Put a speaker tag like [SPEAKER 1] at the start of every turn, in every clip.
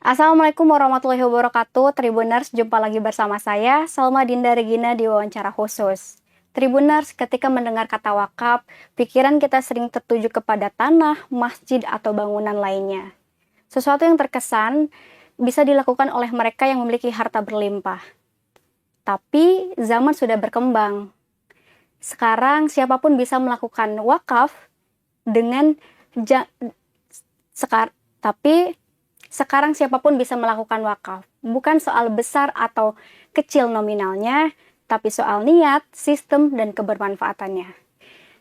[SPEAKER 1] Assalamualaikum warahmatullahi wabarakatuh. Tribuners, jumpa lagi bersama saya, Salma Dinda Regina di wawancara khusus. Tribuners, ketika mendengar kata wakaf, pikiran kita sering tertuju kepada tanah, masjid, atau bangunan lainnya. Sesuatu yang terkesan bisa dilakukan oleh mereka yang memiliki harta berlimpah. Tapi zaman sudah berkembang. Sekarang siapapun bisa melakukan wakaf dengan sekarang siapapun bisa melakukan wakaf. Bukan soal besar atau kecil nominalnya, tapi soal niat, sistem, dan kebermanfaatannya.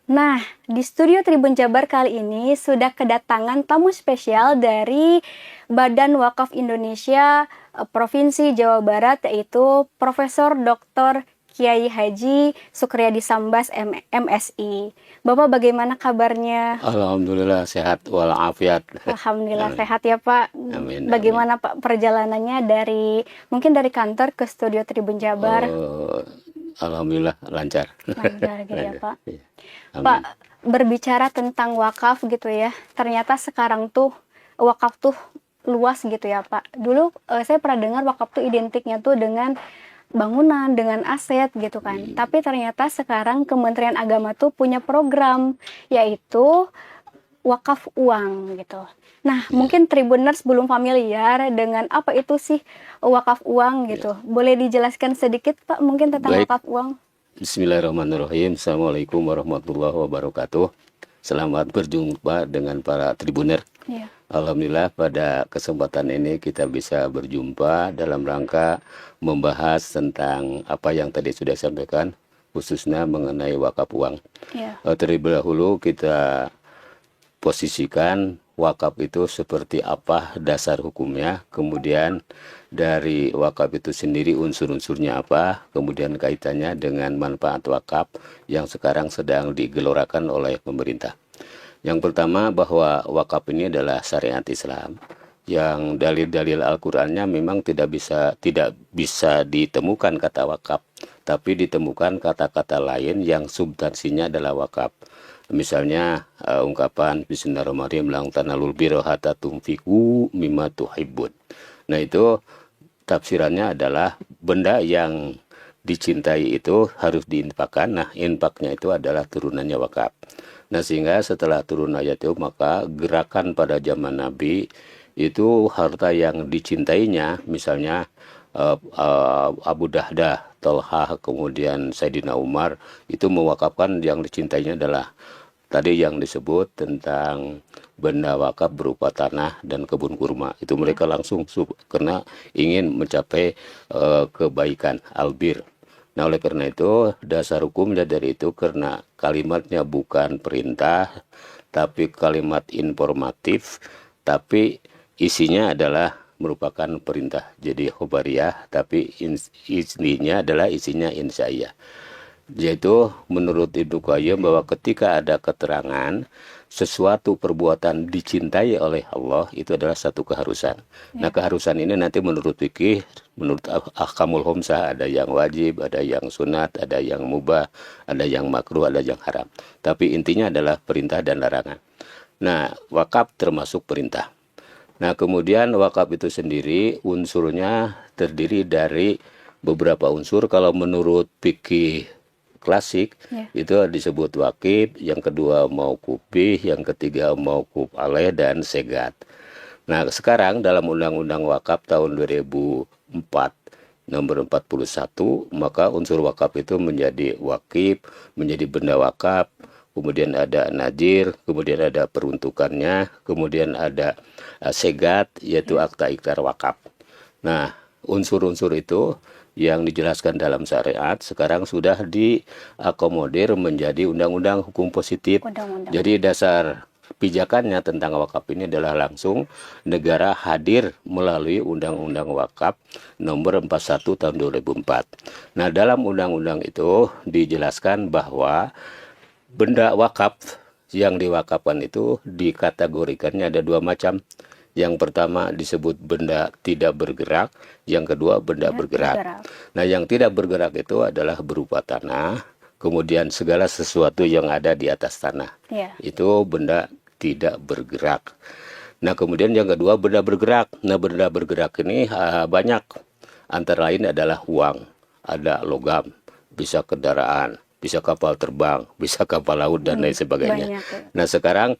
[SPEAKER 1] Nah, di studio Tribun Jabar kali ini sudah kedatangan tamu spesial dari Badan Wakaf Indonesia Provinsi Jawa Barat, yaitu Profesor Dr. Kiai Haji Sukriyadi Sambas MSI. Bapak bagaimana kabarnya?
[SPEAKER 2] Alhamdulillah sehat walafiat.
[SPEAKER 1] Alhamdulillah sehat ya Pak.
[SPEAKER 2] Amin,
[SPEAKER 1] Bagaimana Pak perjalanannya mungkin dari kantor ke studio Tribun Jabar?
[SPEAKER 2] Alhamdulillah lancar.
[SPEAKER 1] Lancar gitu ya Pak.
[SPEAKER 2] Amin.
[SPEAKER 1] Pak, berbicara tentang wakaf gitu ya, ternyata sekarang tuh wakaf tuh luas gitu ya Pak. Dulu saya pernah dengar wakaf tuh identiknya tuh dengan bangunan, dengan aset gitu kan. Tapi ternyata sekarang Kementerian Agama tuh punya program, yaitu wakaf uang gitu. Nah, mungkin Tribuners belum familiar dengan apa itu sih wakaf uang gitu. Boleh dijelaskan sedikit Pak mungkin tentang
[SPEAKER 2] Baik.
[SPEAKER 1] wakaf uang?
[SPEAKER 2] Bismillahirrahmanirrahim. Assalamualaikum warahmatullahi wabarakatuh. Selamat berjumpa dengan para tribuner.
[SPEAKER 1] Iya.
[SPEAKER 2] Alhamdulillah pada kesempatan ini kita bisa berjumpa dalam rangka membahas tentang apa yang tadi sudah sampaikan, khususnya mengenai wakaf uang.
[SPEAKER 1] Iya.
[SPEAKER 2] Terlebih dahulu kita posisikan wakaf itu seperti apa dasar hukumnya, kemudian dari wakaf itu sendiri unsur-unsurnya apa, kemudian kaitannya dengan manfaat wakaf yang sekarang sedang digelorakan oleh pemerintah. Yang pertama bahwa wakaf ini adalah syariat Islam yang dalil-dalil Al-Qur'annya memang tidak bisa ditemukan kata wakaf, tapi ditemukan kata-kata lain yang substansinya adalah wakaf. Misalnya ungkapan Bismillahirrahmanirrahim lang tanalul birra hatta tunfiqu mimma tuhibbun. Nah, itu tafsirannya adalah benda yang dicintai itu harus diinfakkan. Nah, infaknya itu adalah turunannya wakaf. Nah, sehingga setelah turun ayat itu maka gerakan pada zaman Nabi itu harta yang dicintainya, misalnya Abu Dahdah, Talha, kemudian Sayyidina Umar itu mewakafkan yang dicintainya adalah tadi yang disebut tentang benda wakaf berupa tanah dan kebun kurma. Itu mereka langsung karena ingin mencapai kebaikan albir. Nah, oleh karena itu dasar hukumnya dari itu karena kalimatnya bukan perintah tapi kalimat informatif, tapi isinya adalah merupakan perintah. Jadi khobariyah, tapi isinya insya'iyah. Yaitu menurut Ibnu Qayyim bahwa ketika ada keterangan sesuatu perbuatan dicintai oleh Allah itu adalah satu keharusan. Nah, keharusan ini nanti menurut fikih, menurut ahkamul homsah ada yang wajib, ada yang sunat, ada yang mubah, ada yang makruh, ada yang haram. Tapi intinya adalah perintah dan larangan. Nah, wakaf termasuk perintah. Nah, kemudian wakaf itu sendiri unsurnya terdiri dari beberapa unsur. Kalau menurut fikih klasik itu disebut wakif, yang kedua mauquf bih, yang ketiga mauquf alaih dan segat. Nah, sekarang dalam Undang-Undang Wakaf tahun 2004 nomor 41, maka unsur wakaf itu menjadi wakif, menjadi benda wakaf, kemudian ada najir, kemudian ada peruntukannya, kemudian ada segat, yaitu akta ikrar wakaf. Nah, unsur-unsur itu yang dijelaskan dalam syariat sekarang sudah diakomodir menjadi undang-undang hukum positif. Jadi dasar pijakannya tentang wakaf ini adalah langsung negara hadir melalui Undang-Undang Wakaf nomor 41 tahun 2004. Nah, dalam undang-undang itu dijelaskan bahwa benda wakaf yang diwakafkan itu dikategorikannya ada dua macam. Yang pertama disebut benda tidak bergerak, yang kedua benda bergerak. Nah, yang tidak bergerak itu adalah berupa tanah, kemudian segala sesuatu yang ada di atas tanah. Itu benda tidak bergerak. Nah, kemudian yang kedua benda bergerak. Nah, benda bergerak ini banyak. Antara lain adalah uang, ada logam, bisa kendaraan, bisa kapal terbang, bisa kapal laut dan lain sebagainya.
[SPEAKER 1] Banyak ya.
[SPEAKER 2] Nah, sekarang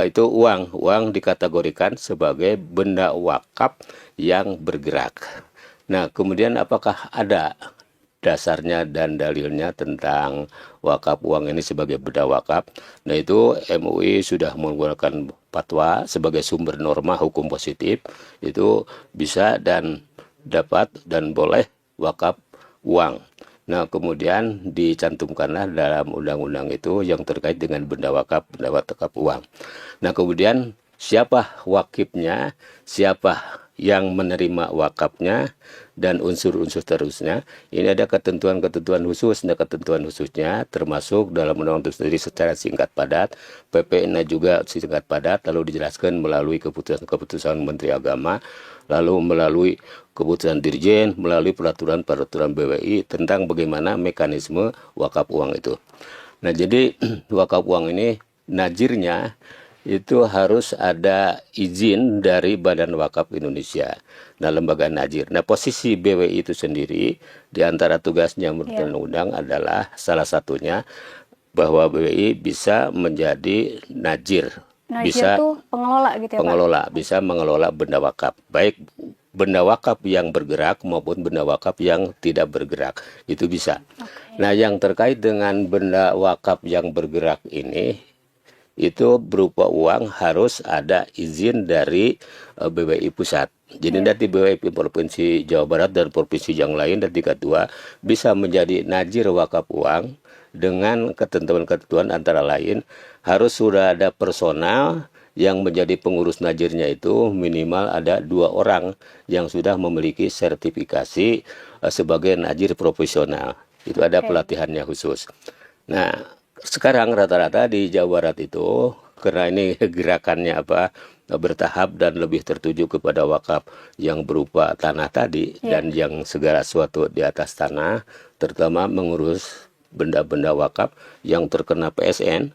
[SPEAKER 2] itu uang. Uang dikategorikan sebagai benda wakaf yang bergerak. Nah, kemudian apakah ada dasarnya dan dalilnya tentang wakaf uang ini sebagai benda wakaf? Nah, itu MUI sudah menggunakan fatwa sebagai sumber norma hukum positif. Itu bisa dan dapat dan boleh wakaf uang. Nah, kemudian dicantumkanlah dalam undang-undang itu yang terkait dengan benda wakaf uang. Nah, kemudian siapa wakifnya, siapa yang menerima wakafnya, dan unsur-unsur terusnya. Ini ada ketentuan-ketentuan khusus, ada ketentuan khususnya, termasuk dalam undang-undang itu sendiri secara singkat padat, PP-nya juga singkat padat, lalu dijelaskan melalui keputusan Menteri Agama, lalu melalui keputusan Dirjen, melalui peraturan-peraturan BWI tentang bagaimana mekanisme wakaf uang itu. Nah, jadi wakaf uang ini najirnya itu harus ada izin dari Badan Wakaf Indonesia. Nah, lembaga najir. Nah, posisi BWI itu sendiri di antara tugasnya menurut undang-undang adalah salah satunya bahwa BWI bisa menjadi najir.
[SPEAKER 1] Najir
[SPEAKER 2] Bisa
[SPEAKER 1] itu pengelola gitu ya, Pak?
[SPEAKER 2] pengelola, bisa mengelola benda wakaf, baik benda wakaf yang bergerak maupun benda wakaf yang tidak bergerak, itu bisa. Nah, yang terkait dengan benda wakaf yang bergerak ini, itu berupa uang harus ada izin dari BWI pusat. Jadi nanti BWI Provinsi Jawa Barat dan provinsi yang lain dan tingkat 2 bisa menjadi najir wakaf uang dengan ketentuan-ketentuan antara lain harus sudah ada personal yang menjadi pengurus najirnya itu minimal ada 2 orang yang sudah memiliki sertifikasi sebagai najir profesional. Itu ada pelatihannya khusus. Nah, sekarang rata-rata di Jawa Barat itu karena ini gerakannya bertahap dan lebih tertuju kepada wakaf yang berupa tanah tadi dan yang segala sesuatu di atas tanah, terutama mengurus benda-benda wakaf yang terkena PSN,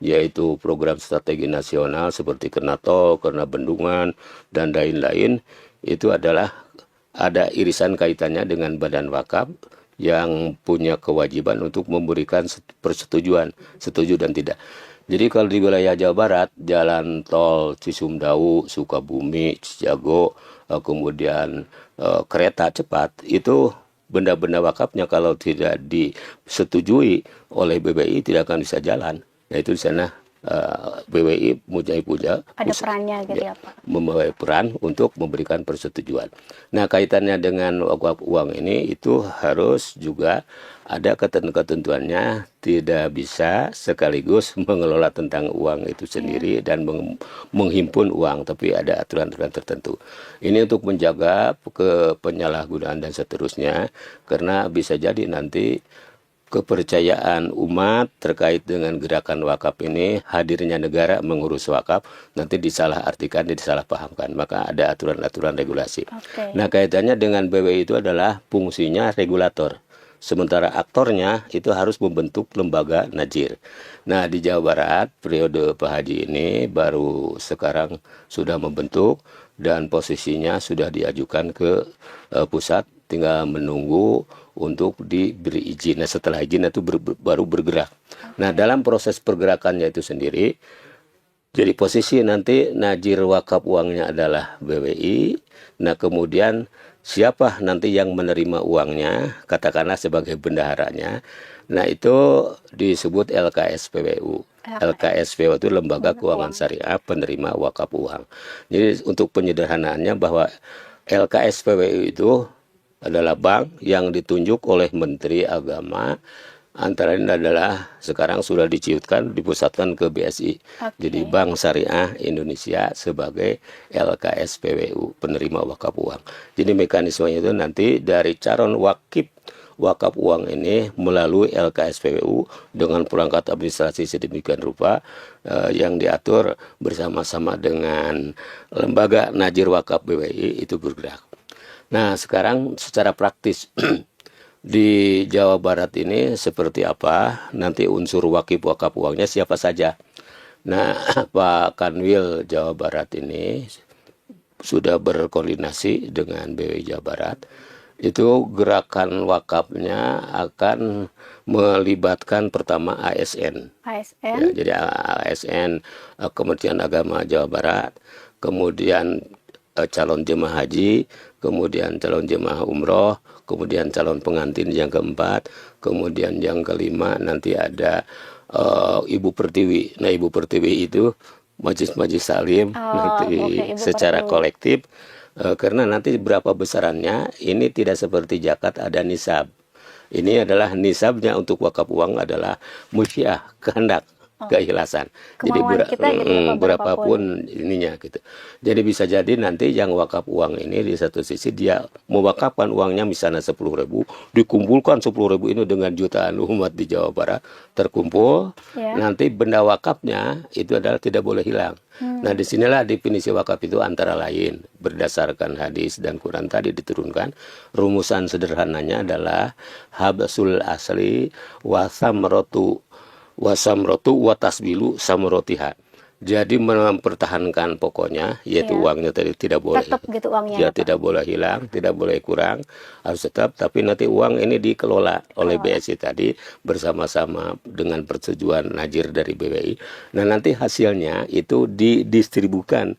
[SPEAKER 2] yaitu program strategi nasional seperti kena tol, kena bendungan dan lain-lain. Itu adalah ada irisan kaitannya dengan badan wakaf yang punya kewajiban untuk memberikan persetujuan, setuju dan tidak. Jadi kalau di wilayah Jawa Barat, jalan tol Cisumdawu, Sukabumi, Cijago, kemudian kereta cepat, itu benda-benda wakafnya kalau tidak disetujui oleh BBI tidak akan bisa jalan. Nah, itu di sana BWI punya
[SPEAKER 1] ada perannya gitu ya, Pak?
[SPEAKER 2] Membawa peran untuk memberikan persetujuan. Nah, kaitannya dengan wakaf uang ini itu harus juga ada ketentuan-ketentuannya, tidak bisa sekaligus mengelola tentang uang itu sendiri dan menghimpun uang, tapi ada aturan-aturan tertentu. Ini untuk menjaga penyalahgunaan dan seterusnya, karena bisa jadi nanti kepercayaan umat terkait dengan gerakan wakaf ini, hadirnya negara mengurus wakaf, nanti disalahartikan, disalahpahamkan. Maka ada aturan-aturan regulasi. Nah, kaitannya dengan BWI itu adalah fungsinya regulator. Sementara aktornya itu harus membentuk lembaga najir. Nah, di Jawa Barat, periode Pak Haji ini baru sekarang sudah membentuk dan posisinya sudah diajukan ke pusat, tinggal menunggu untuk diberi izin. Nah, setelah izin itu baru bergerak. Nah, dalam proses pergerakannya itu sendiri, jadi posisi nanti najir wakaf uangnya adalah BWI. Nah, kemudian siapa nanti yang menerima uangnya, katakanlah sebagai bendaharanya. Nah, itu disebut LKSPWU. LKSPWU itu Lembaga Keuangan Syariah Penerima Wakaf Uang. Jadi untuk penyederhanaannya bahwa LKSPWU itu adalah bank yang ditunjuk oleh Menteri Agama, antara lain adalah sekarang sudah diciutkan, dipusatkan ke BSI. Jadi Bank Syariah Indonesia sebagai LKSPWU, penerima wakaf uang. Jadi mekanismenya itu nanti dari calon wakaf uang ini melalui LKSPWU dengan perangkat administrasi sedemikian rupa yang diatur bersama-sama dengan lembaga najir wakaf BWI itu bergerak. Nah, sekarang secara praktis di Jawa Barat ini seperti apa, nanti unsur wakaf uangnya siapa saja. Nah, Pak Kanwil Jawa Barat ini sudah berkoordinasi dengan BWI Jawa Barat. Itu gerakan wakafnya akan melibatkan pertama ASN.
[SPEAKER 1] ASN.
[SPEAKER 2] Ya, jadi ASN, Kementerian Agama Jawa Barat, kemudian calon jemaah haji, kemudian calon jemaah umroh, kemudian calon pengantin yang keempat, kemudian yang kelima nanti ada Ibu Pertiwi. Nah, Ibu Pertiwi itu Majelis Salim nanti
[SPEAKER 1] Oke, Ibu
[SPEAKER 2] secara
[SPEAKER 1] Pertiwi.
[SPEAKER 2] kolektif, karena nanti berapa besarannya ini tidak seperti zakat ada nisab. Ini adalah nisabnya untuk wakaf uang adalah musyiah, kehendak, keikhlasan. Jadi
[SPEAKER 1] Kemauan kita gitu ya, Pak, berapapun.
[SPEAKER 2] berapapun ininya gitu. Jadi bisa jadi nanti yang wakaf uang ini di satu sisi dia mewakafkan uangnya misalnya 10.000, dikumpulkan 10.000 ini dengan jutaan umat di Jawa Barat terkumpul.
[SPEAKER 1] Ya.
[SPEAKER 2] Nanti benda wakafnya itu adalah tidak boleh hilang. Nah, disinilah definisi wakaf itu antara lain berdasarkan hadis dan Quran tadi diturunkan. Rumusan sederhananya adalah habsul asli wasamrotu watasbilu samrotiha. Jadi mempertahankan pokoknya, yaitu
[SPEAKER 1] Iya.
[SPEAKER 2] uangnya tadi tidak boleh,
[SPEAKER 1] Tetap gitu uangnya
[SPEAKER 2] ya
[SPEAKER 1] ya, Pak.
[SPEAKER 2] tidak boleh hilang, tidak boleh kurang, harus tetap. Tapi nanti uang ini dikelola oleh BSI tadi bersama-sama dengan persetujuan Najir dari BWI. Nah, nanti hasilnya itu didistribusikan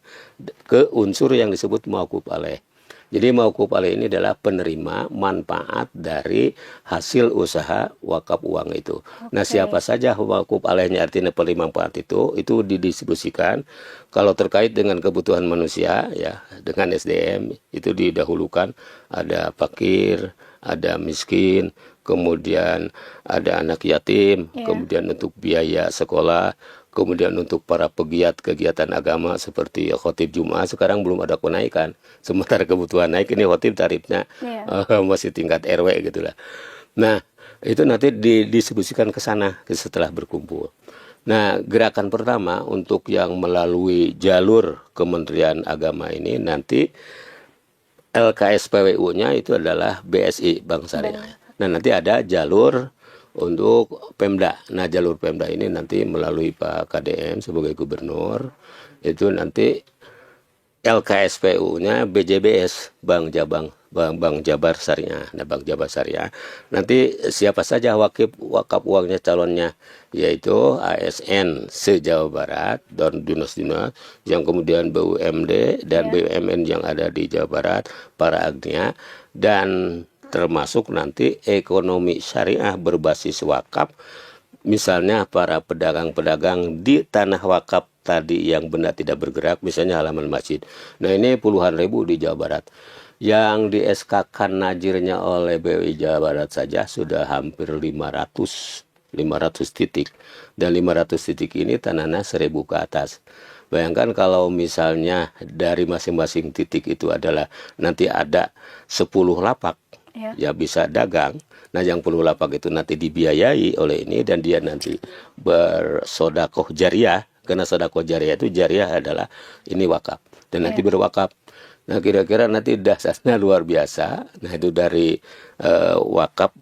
[SPEAKER 2] ke unsur yang disebut mauquf alaih. Jadi mauquf alaih ini adalah penerima manfaat dari hasil usaha wakaf uang itu. Nah, siapa saja mauquf alaihnya, artinya penerima manfaat itu didistribusikan. Kalau terkait dengan kebutuhan manusia ya, dengan SDM itu didahulukan, ada fakir, ada miskin, kemudian ada anak yatim,
[SPEAKER 1] Iya.
[SPEAKER 2] kemudian untuk biaya sekolah, kemudian untuk para pegiat kegiatan agama seperti khotib Jumat sekarang belum ada kenaikan. Sementara kebutuhan naik, ini khotib tarifnya
[SPEAKER 1] Iya.
[SPEAKER 2] masih tingkat RW gitulah. Nah, itu nanti didistribusikan ke sana setelah berkumpul. Nah, gerakan pertama untuk yang melalui jalur Kementerian Agama ini nanti LKSPWU-nya itu adalah BSI, Bank Syariah. Nah, nanti ada jalur untuk Pemda. Nah, jalur Pemda ini nanti melalui Pak KDM sebagai gubernur, itu nanti LKSPU-nya BJBS, Bank Jabar Syariah. Nah, Bank Jabar Syariah. Nanti siapa saja wakaf uangnya calonnya, yaitu ASN se-Jawa Barat dan dinas-dinas yang kemudian BUMD dan BUMN yang ada di Jawa Barat, para agnia, dan termasuk nanti ekonomi syariah berbasis wakaf, misalnya para pedagang-pedagang di tanah wakaf tadi yang benda tidak bergerak, misalnya halaman masjid. Nah, ini puluhan ribu di Jawa Barat. Yang di SK-kan najirnya oleh BWI Jawa Barat saja sudah hampir 500 titik. Dan 500 titik ini tanahnya 1.000 ke atas. Bayangkan kalau misalnya dari masing-masing titik itu adalah nanti ada 10 lapak, ya bisa dagang. Nah, yang 10 lapak itu nanti dibiayai oleh ini dan dia nanti bersodakoh jariah. Karena sodakoh jariah itu, jariah adalah ini wakaf. Dan nanti berwakaf. Nah, kira-kira nanti dasarnya luar biasa. Nah, itu dari wakaf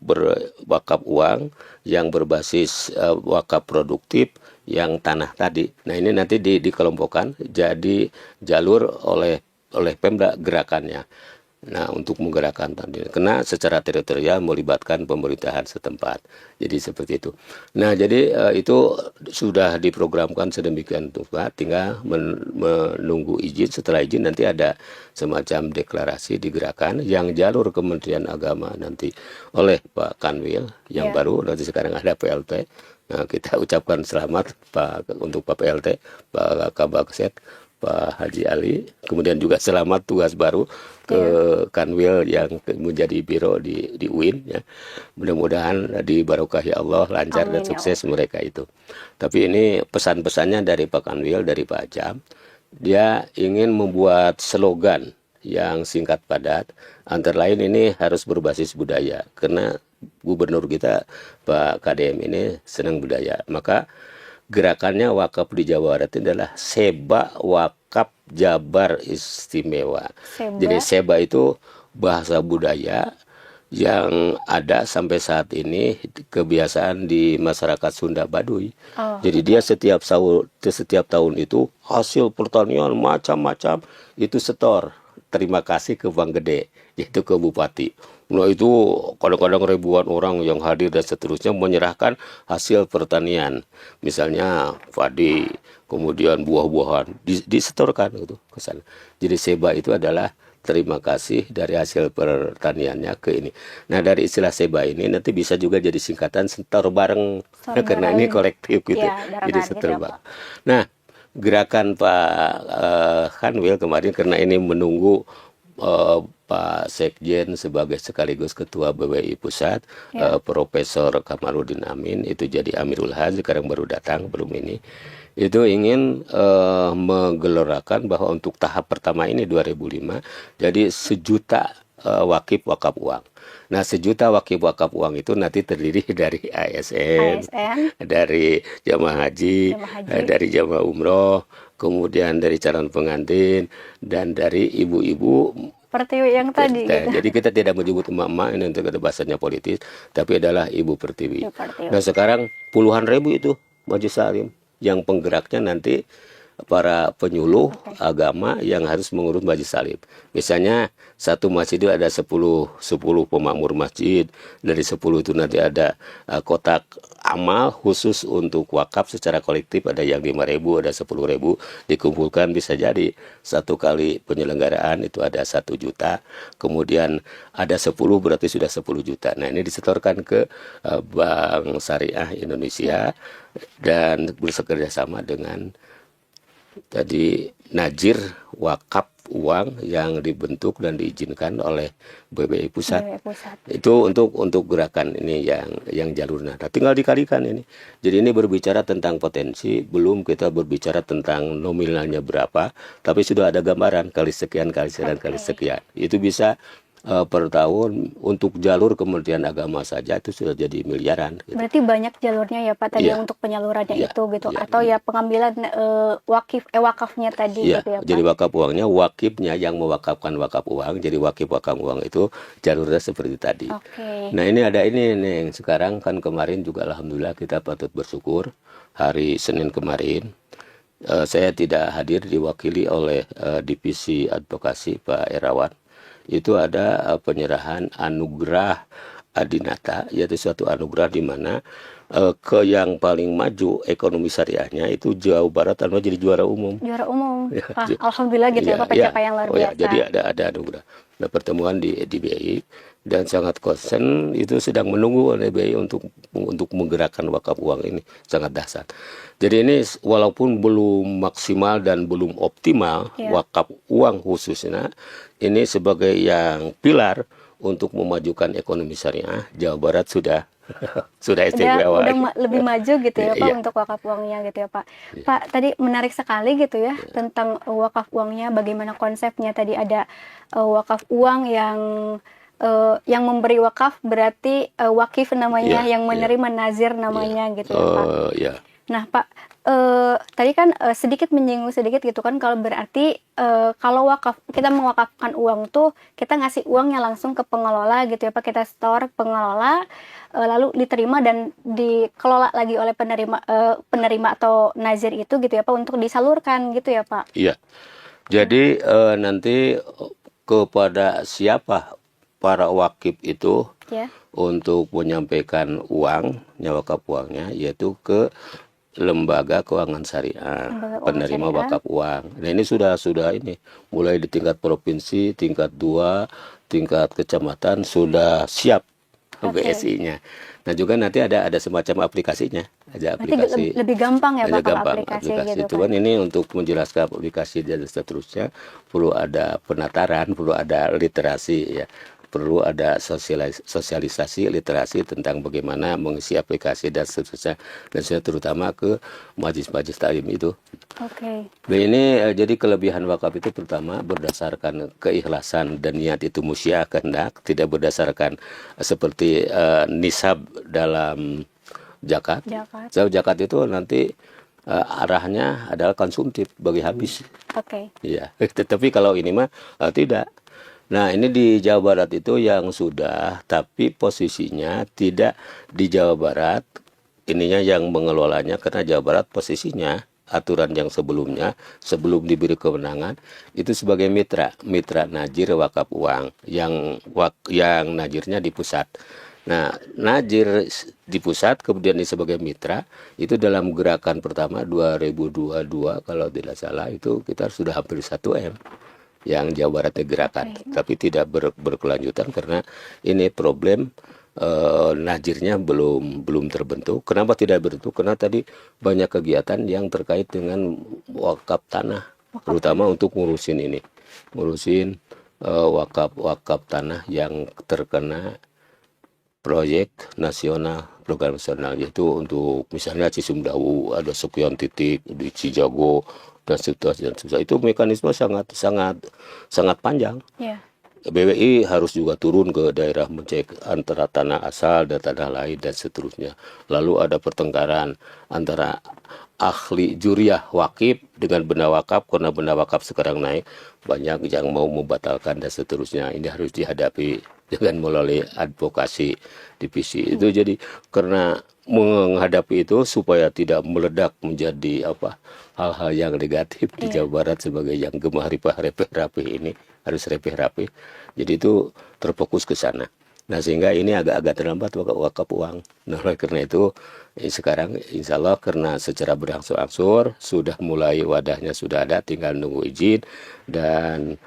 [SPEAKER 2] uang yang berbasis wakaf produktif yang tanah tadi. Nah, ini nanti dikelompokkan jadi jalur oleh Pemda gerakannya. Nah, untuk menggerakkan tadi, karena secara teritorial melibatkan pemerintahan setempat. Jadi seperti itu. Nah, jadi itu sudah diprogramkan sedemikian rupa, tinggal menunggu izin. Setelah izin nanti ada semacam deklarasi digerakkan yang jalur Kementerian Agama nanti oleh Pak Kanwil yang baru, nanti sekarang ada PLT. Nah, kita ucapkan selamat untuk Pak PLT, Pak Kabagset, Pak Haji Ali, kemudian juga selamat tugas baru ke Kanwil yang menjadi biro di UIN ya. Mudah-mudahan dibarokahi Allah, lancar dan sukses mereka itu. Tapi ini pesan-pesannya dari Pak Kanwil, dari Pak Ajam, dia ingin membuat slogan yang singkat padat, antara lain ini harus berbasis budaya, karena gubernur kita Pak KDM ini senang budaya. Maka gerakannya wakaf di Jawa Barat ini adalah Seba Wakaf Jabar Istimewa. Jadi Seba itu bahasa budaya yang ada sampai saat ini kebiasaan di masyarakat Sunda Baduy.
[SPEAKER 1] Oh,
[SPEAKER 2] Jadi dia setiap tahun itu hasil pertanian macam-macam itu setor. Terima kasih ke Bank Gede, yaitu ke Bupati. Nah itu kadang-kadang ribuan orang yang hadir dan seterusnya menyerahkan hasil pertanian. Misalnya padi, kemudian buah-buahan disetorkan gitu ke sana. Jadi seba itu adalah terima kasih dari hasil pertaniannya ke ini. Nah dari istilah seba ini nanti bisa juga jadi singkatan setor bareng.
[SPEAKER 1] setor
[SPEAKER 2] Karena ini
[SPEAKER 1] bareng.
[SPEAKER 2] kolektif gitu.
[SPEAKER 1] Ya,
[SPEAKER 2] Jadi
[SPEAKER 1] barengan gitu
[SPEAKER 2] setor
[SPEAKER 1] ya,
[SPEAKER 2] bareng.
[SPEAKER 1] Pak.
[SPEAKER 2] Nah gerakan Pak Kanwil kemarin karena ini menunggu Pak Sekjen sebagai sekaligus Ketua BWI Pusat,
[SPEAKER 1] Ya.
[SPEAKER 2] Profesor Kamarudin Amin itu jadi Amirul Haj, sekarang baru datang belum ini. Itu ingin menggelorakan bahwa untuk tahap pertama ini 2005 jadi 1 juta wakaf uang. Nah 1 juta wakaf uang itu nanti terdiri dari ASN,
[SPEAKER 1] ASN,
[SPEAKER 2] dari jamaah haji,
[SPEAKER 1] jemaah haji.
[SPEAKER 2] dari jamaah umroh, kemudian dari calon pengantin, dan dari ibu-ibu.
[SPEAKER 1] Seperti yang tadi gitu.
[SPEAKER 2] Jadi kita tidak menyebut emak-emak ini untuk ada bahasanya politis, tapi adalah ibu pertiwi.
[SPEAKER 1] Seperti
[SPEAKER 2] Nah sekarang puluhan ribu itu majelis salim yang penggeraknya nanti para penyuluh agama yang harus mengurus majelis salim. Misalnya satu masjid itu ada 10 pemakmur masjid, dari 10 itu nanti ada kotak amal khusus untuk wakaf secara kolektif, ada yang 5.000, ada 10.000 dikumpulkan, bisa jadi satu kali penyelenggaraan itu ada 1 juta, kemudian ada 10 berarti sudah 10 juta. Nah ini disetorkan ke Bank Syariah Indonesia dan bekerja sama dengan tadi Najir wakaf uang yang dibentuk dan diizinkan oleh BBI Pusat.
[SPEAKER 1] BWI Pusat.
[SPEAKER 2] Itu untuk gerakan ini yang jalurnya. Nah, tinggal dikalikan ini. Jadi ini berbicara tentang potensi, belum kita berbicara tentang nominalnya berapa, tapi sudah ada gambaran kali sekian kali sekian kali sekian. Itu bisa per tahun untuk jalur Kementerian Agama saja itu sudah jadi miliaran. Gitu.
[SPEAKER 1] Berarti banyak jalurnya ya Pak tadi
[SPEAKER 2] Iya.
[SPEAKER 1] untuk penyalurannya
[SPEAKER 2] Iya.
[SPEAKER 1] itu gitu,
[SPEAKER 2] Iya.
[SPEAKER 1] atau ya pengambilan wakafnya tadi
[SPEAKER 2] Iya,
[SPEAKER 1] gitu ya Pak.
[SPEAKER 2] jadi wakaf uangnya, wakifnya yang mewakafkan wakaf uang, jadi wakaf uang itu jalurnya seperti tadi.
[SPEAKER 1] Oke.
[SPEAKER 2] Nah ini ada ini nih, sekarang kan kemarin juga Alhamdulillah kita patut bersyukur, hari Senin kemarin, saya tidak hadir diwakili oleh Divisi Advokasi Pak Erawan. Itu ada penyerahan anugerah Adinata, yaitu suatu anugerah di mana ke yang paling maju ekonomi syariahnya itu Jawa Barat tanpa jadi juara umum.
[SPEAKER 1] Juara umum.
[SPEAKER 2] Ya,
[SPEAKER 1] Wah, alhamdulillah gitu ya Pak, pencapaian luar biasa.
[SPEAKER 2] jadi ada anugerah. Nah, pertemuan di BI dan sangat konsen itu sedang menunggu oleh BI untuk menggerakkan wakaf uang ini sangat dahsyat. Jadi ini walaupun belum maksimal dan belum optimal wakaf uang khususnya ini sebagai yang pilar untuk memajukan ekonomi syariah, Jawa Barat sudah istimewa.
[SPEAKER 1] Udah lebih maju gitu ya Pak
[SPEAKER 2] Iya.
[SPEAKER 1] untuk wakaf uangnya gitu ya Pak. Pak tadi menarik sekali gitu ya tentang wakaf uangnya, bagaimana konsepnya tadi ada wakaf uang yang memberi wakaf berarti wakif namanya, yang menerima nazir namanya gitu ya Pak.
[SPEAKER 2] Ya.
[SPEAKER 1] Nah Pak, tadi kan sedikit menyinggung sedikit gitu kan, kalau berarti kalau kita mewakafkan uang tuh kita ngasih uangnya langsung ke pengelola gitu ya Pak, kita store pengelola, lalu diterima dan dikelola lagi oleh penerima atau nazir itu gitu ya Pak, untuk disalurkan gitu ya Pak.
[SPEAKER 2] Iya. Jadi nanti kepada siapa para wakif itu untuk menyampaikan wakaf uangnya, yaitu ke lembaga keuangan syariah, penerima wakaf uang. Nah ini sudah ini mulai di tingkat provinsi, tingkat 2, tingkat kecamatan sudah siap BSI-nya. Nah juga nanti ada semacam aplikasinya, ada aplikasi.
[SPEAKER 1] Lebih gampang ya Pak kalau aplikasi gitu.
[SPEAKER 2] Cuman ini untuk menjelaskan aplikasi dan seterusnya perlu ada penataran, perlu ada literasi ya. Perlu ada sosialisasi literasi tentang bagaimana mengisi aplikasi dan seterusnya, dan terutama ke majelis-majelis taklim itu.
[SPEAKER 1] Oke.
[SPEAKER 2] Nah, ini jadi kelebihan wakaf itu pertama berdasarkan keikhlasan dan niat itu musyah kehendak, tidak berdasarkan seperti nisab dalam zakat. Sebab zakat itu nanti arahnya adalah konsumtif bagi habis.
[SPEAKER 1] Oke.
[SPEAKER 2] Iya. Tetapi kalau ini mah tidak. Nah, ini di Jawa Barat itu yang sudah, tapi posisinya tidak di Jawa Barat. Ininya yang mengelolanya karena Jawa Barat posisinya aturan yang sebelumnya sebelum diberi kewenangan itu sebagai mitra najir wakaf uang yang najirnya di pusat. Nah, najir di pusat kemudian di sebagai mitra itu dalam gerakan pertama 2022 kalau tidak salah itu kita sudah hampir 1 M yang Jawa Barat gerakan, tapi tidak berkelanjutan karena ini problem najirnya belum terbentuk. Kenapa tidak berbentuk? Karena tadi banyak kegiatan yang terkait dengan wakaf tanah, terutama untuk ngurusin wakaf tanah yang terkena proyek nasional, program nasional, yaitu untuk misalnya Cisumdawu ada sekian titik di Cijago dan seterusnya. Itu mekanisme sangat panjang.
[SPEAKER 1] Iya.
[SPEAKER 2] BWI harus juga turun ke daerah mencek antara tanah asal dan tanah lain dan seterusnya. Lalu ada pertengkaran antara ahli juriah wakif dengan benda wakaf, karena benda wakaf sekarang naik, banyak yang mau membatalkan dan seterusnya. Ini harus dihadapi dengan melalui advokasi divisi. Itu jadi karena menghadapi itu supaya tidak meledak menjadi hal-hal yang negatif di Jawa Barat sebagai yang gemar repeh-rapeh ini harus repeh-rapeh. Jadi itu terfokus ke sana. Nah, sehingga ini agak-agak terlambat wakaf uang. Nah, oleh karena itu sekarang insya Allah karena secara berangsur-angsur sudah mulai wadahnya sudah ada, tinggal nunggu izin dan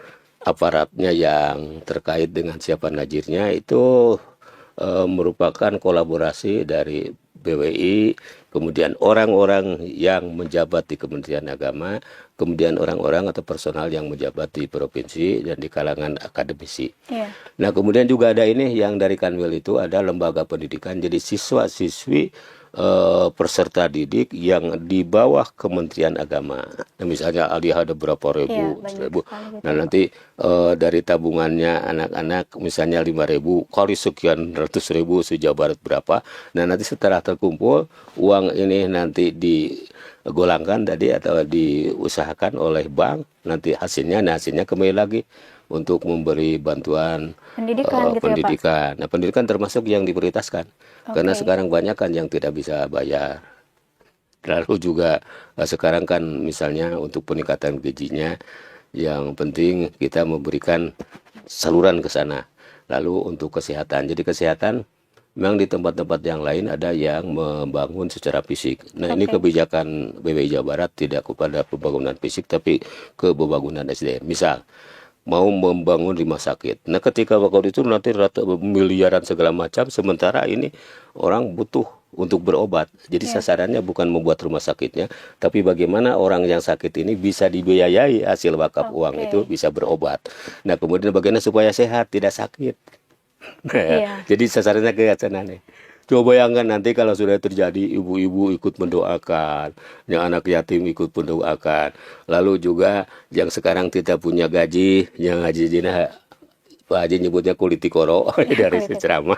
[SPEAKER 2] aparatnya yang terkait dengan siapa najirnya itu merupakan kolaborasi dari BWI, kemudian orang-orang yang menjabat di Kementerian Agama, kemudian orang-orang atau personal yang menjabat di provinsi dan di kalangan akademisi.
[SPEAKER 1] Iya.
[SPEAKER 2] Nah, kemudian juga ada ini yang dari Kanwil itu ada lembaga pendidikan, jadi siswa-siswi peserta didik yang di bawah Kementerian Agama. Nah, misalnya Aliyah ada berapa ribu,
[SPEAKER 1] Ribu.
[SPEAKER 2] Nah, nanti dari tabungannya anak-anak misalnya 5.000 kali sekian ratus ribu se-Jawa Barat berapa. Nah, nanti setelah terkumpul uang ini nanti digolangkan tadi atau diusahakan oleh bank, nanti hasilnya kembali lagi untuk memberi bantuan
[SPEAKER 1] Pendidikan gitu
[SPEAKER 2] pendidikan.
[SPEAKER 1] ya, Pak?
[SPEAKER 2] Nah, pendidikan termasuk yang diprioritaskan. Karena sekarang banyak kan yang tidak bisa bayar. Lalu juga sekarang kan misalnya untuk peningkatan gajinya yang penting kita memberikan saluran ke sana. Lalu untuk kesehatan. Jadi kesehatan memang di tempat-tempat yang lain ada yang membangun secara fisik. Nah, ini kebijakan BWI Jawa Barat tidak kepada pembangunan fisik tapi ke pembangunan SDM. Misal mau membangun rumah sakit. Nah, ketika waktu itu nanti rata miliaran segala macam, sementara ini orang butuh untuk berobat. Jadi sasarannya bukan membuat rumah sakitnya, tapi bagaimana orang yang sakit ini bisa dibiayai hasil wakaf uang itu bisa berobat. Nah, kemudian bagaimana supaya sehat, tidak sakit. Jadi sasarannya ke sana nih. Coba bayangkan nanti kalau sudah terjadi ibu-ibu ikut mendoakan, yang anak yatim ikut mendoakan. Lalu juga yang sekarang tidak punya gaji, yang haji jina Pak Haji nyebutnya kulitikoro dari ceramah.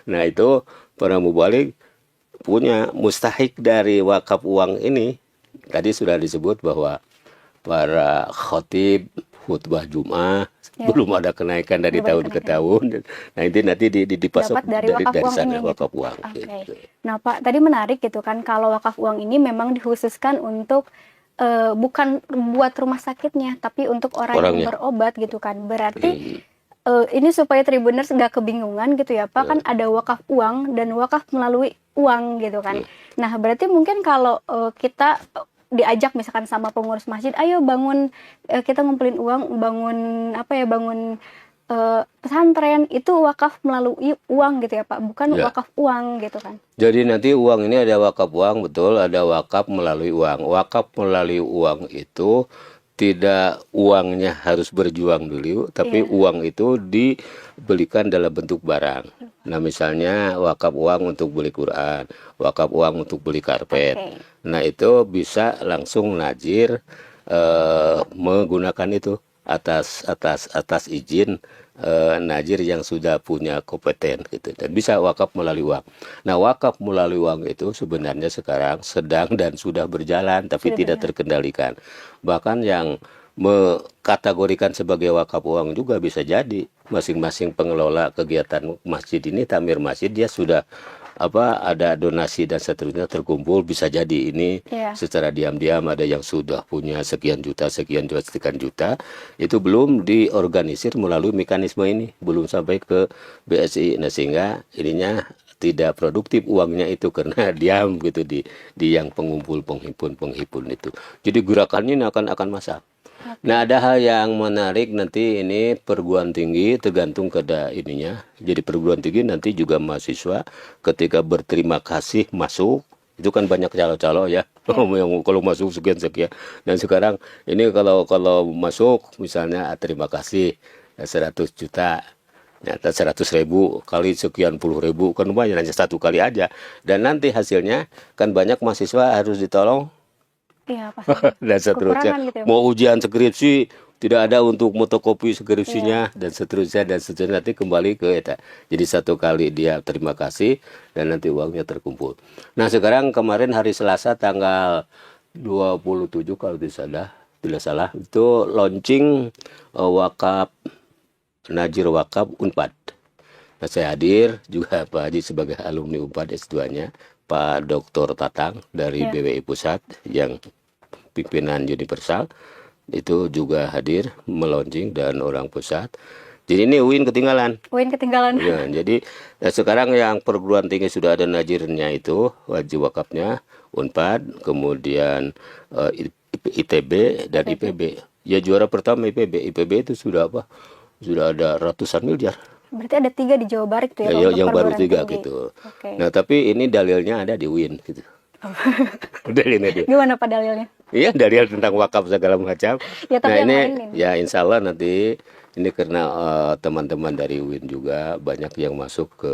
[SPEAKER 2] Nah, itu para mubalik punya mustahik dari wakaf uang ini. Tadi sudah disebut bahwa para khotib khutbah Jum'ah belum ada kenaikan dari tahun ke tahun. Nah, itu nanti dipasok
[SPEAKER 1] dari
[SPEAKER 2] sana
[SPEAKER 1] uang
[SPEAKER 2] wakaf uang.
[SPEAKER 1] Gitu. Nah, Pak, tadi menarik gitu kan kalau wakaf uang ini memang dikhususkan untuk bukan buat rumah sakitnya, tapi untuk orang yang berobat gitu kan. Berarti ini supaya Tribuners nggak kebingungan gitu ya, Pak, kan ada wakaf uang dan wakaf melalui uang gitu kan. Nah, berarti mungkin kalau kita diajak misalkan sama pengurus masjid, ayo bangun, kita ngumpulin uang, bangun pesantren, itu wakaf melalui uang gitu ya, Pak, bukan wakaf uang gitu kan.
[SPEAKER 2] Jadi nanti uang ini ada wakaf uang, betul, ada wakaf melalui uang. Wakaf melalui uang itu tidak uangnya harus berjuang dulu, tapi uang itu dibelikan dalam bentuk barang. Nah, misalnya wakaf uang untuk beli Quran, wakaf uang untuk beli karpet. Nah, itu bisa langsung najir menggunakan itu atas izin najir yang sudah punya kompeten gitu, dan bisa wakaf melalui uang. Nah, wakaf melalui uang itu sebenarnya sekarang sedang dan sudah berjalan tapi tidak terkendalikan. Bahkan yang mengkategorikan sebagai wakaf uang juga bisa jadi. Masing-masing pengelola kegiatan masjid ini, takmir masjid, dia sudah ada donasi dan seterusnya terkumpul, bisa jadi ini
[SPEAKER 1] Iya.
[SPEAKER 2] secara diam-diam ada yang sudah punya sekian juta, sekian juta, itu belum diorganisir melalui mekanisme ini, belum sampai ke BSI. Nah, sehingga ininya tidak produktif uangnya itu karena diam gitu di yang pengumpul, penghimpun itu. Jadi gerakannya ini akan masak. Nah, ada hal yang menarik nanti, ini perguruan tinggi tergantung kepada ininya. Jadi perguruan tinggi nanti juga mahasiswa ketika berterima kasih masuk, itu kan banyak calo-calo ya. Yang kalau masuk sekian. Dan sekarang ini kalau masuk misalnya terima kasih 100 juta. Nyata 100.000 kali sekian puluh ribu, kan lumayan, hanya satu kali aja. Dan nanti hasilnya kan banyak mahasiswa harus ditolong
[SPEAKER 1] Iya, pasti.
[SPEAKER 2] dan seterusnya.
[SPEAKER 1] Kekurangan gitu ya,
[SPEAKER 2] Mau ujian skripsi tidak ada untuk fotokopi skripsinya, dan seterusnya nanti kembali ke eta. Jadi satu kali dia terima kasih dan nanti uangnya terkumpul. Nah, sekarang kemarin hari Selasa tanggal 27 kalau tidak salah itu launching wakaf Najir Wakaf Unpad. Nah, saya hadir juga Pak Haji sebagai alumni Unpad S2-nya, Pak Dr. Tatang dari BWI Pusat yang pimpinan universal itu juga hadir melunching, dan orang pusat. Jadi ini UIN ketinggalan.
[SPEAKER 1] UIN ketinggalan.
[SPEAKER 2] Ya, jadi sekarang yang perguruan tinggi sudah ada najirnya itu, wajib wakafnya Unpad, kemudian ITB dan IPB. Ya, juara pertama IPB. IPB itu sudah sudah ada ratusan miliar.
[SPEAKER 1] Berarti ada 3 di Jawa Barat tuh ya?
[SPEAKER 2] Ya,
[SPEAKER 1] untuk
[SPEAKER 2] yang baru
[SPEAKER 1] perguruan
[SPEAKER 2] 3
[SPEAKER 1] tinggi.
[SPEAKER 2] gitu.
[SPEAKER 1] Oke.
[SPEAKER 2] Nah, tapi ini dalilnya ada di UIN gitu. Dalilnya dia.
[SPEAKER 1] Gimana Pak dalilnya?
[SPEAKER 2] Iya, dalil tentang wakaf segala macam.
[SPEAKER 1] Ya, tapi
[SPEAKER 2] Nah,
[SPEAKER 1] yang
[SPEAKER 2] ini
[SPEAKER 1] lain ini.
[SPEAKER 2] ya insya Allah nanti ini karena teman-teman dari UIN juga banyak yang masuk ke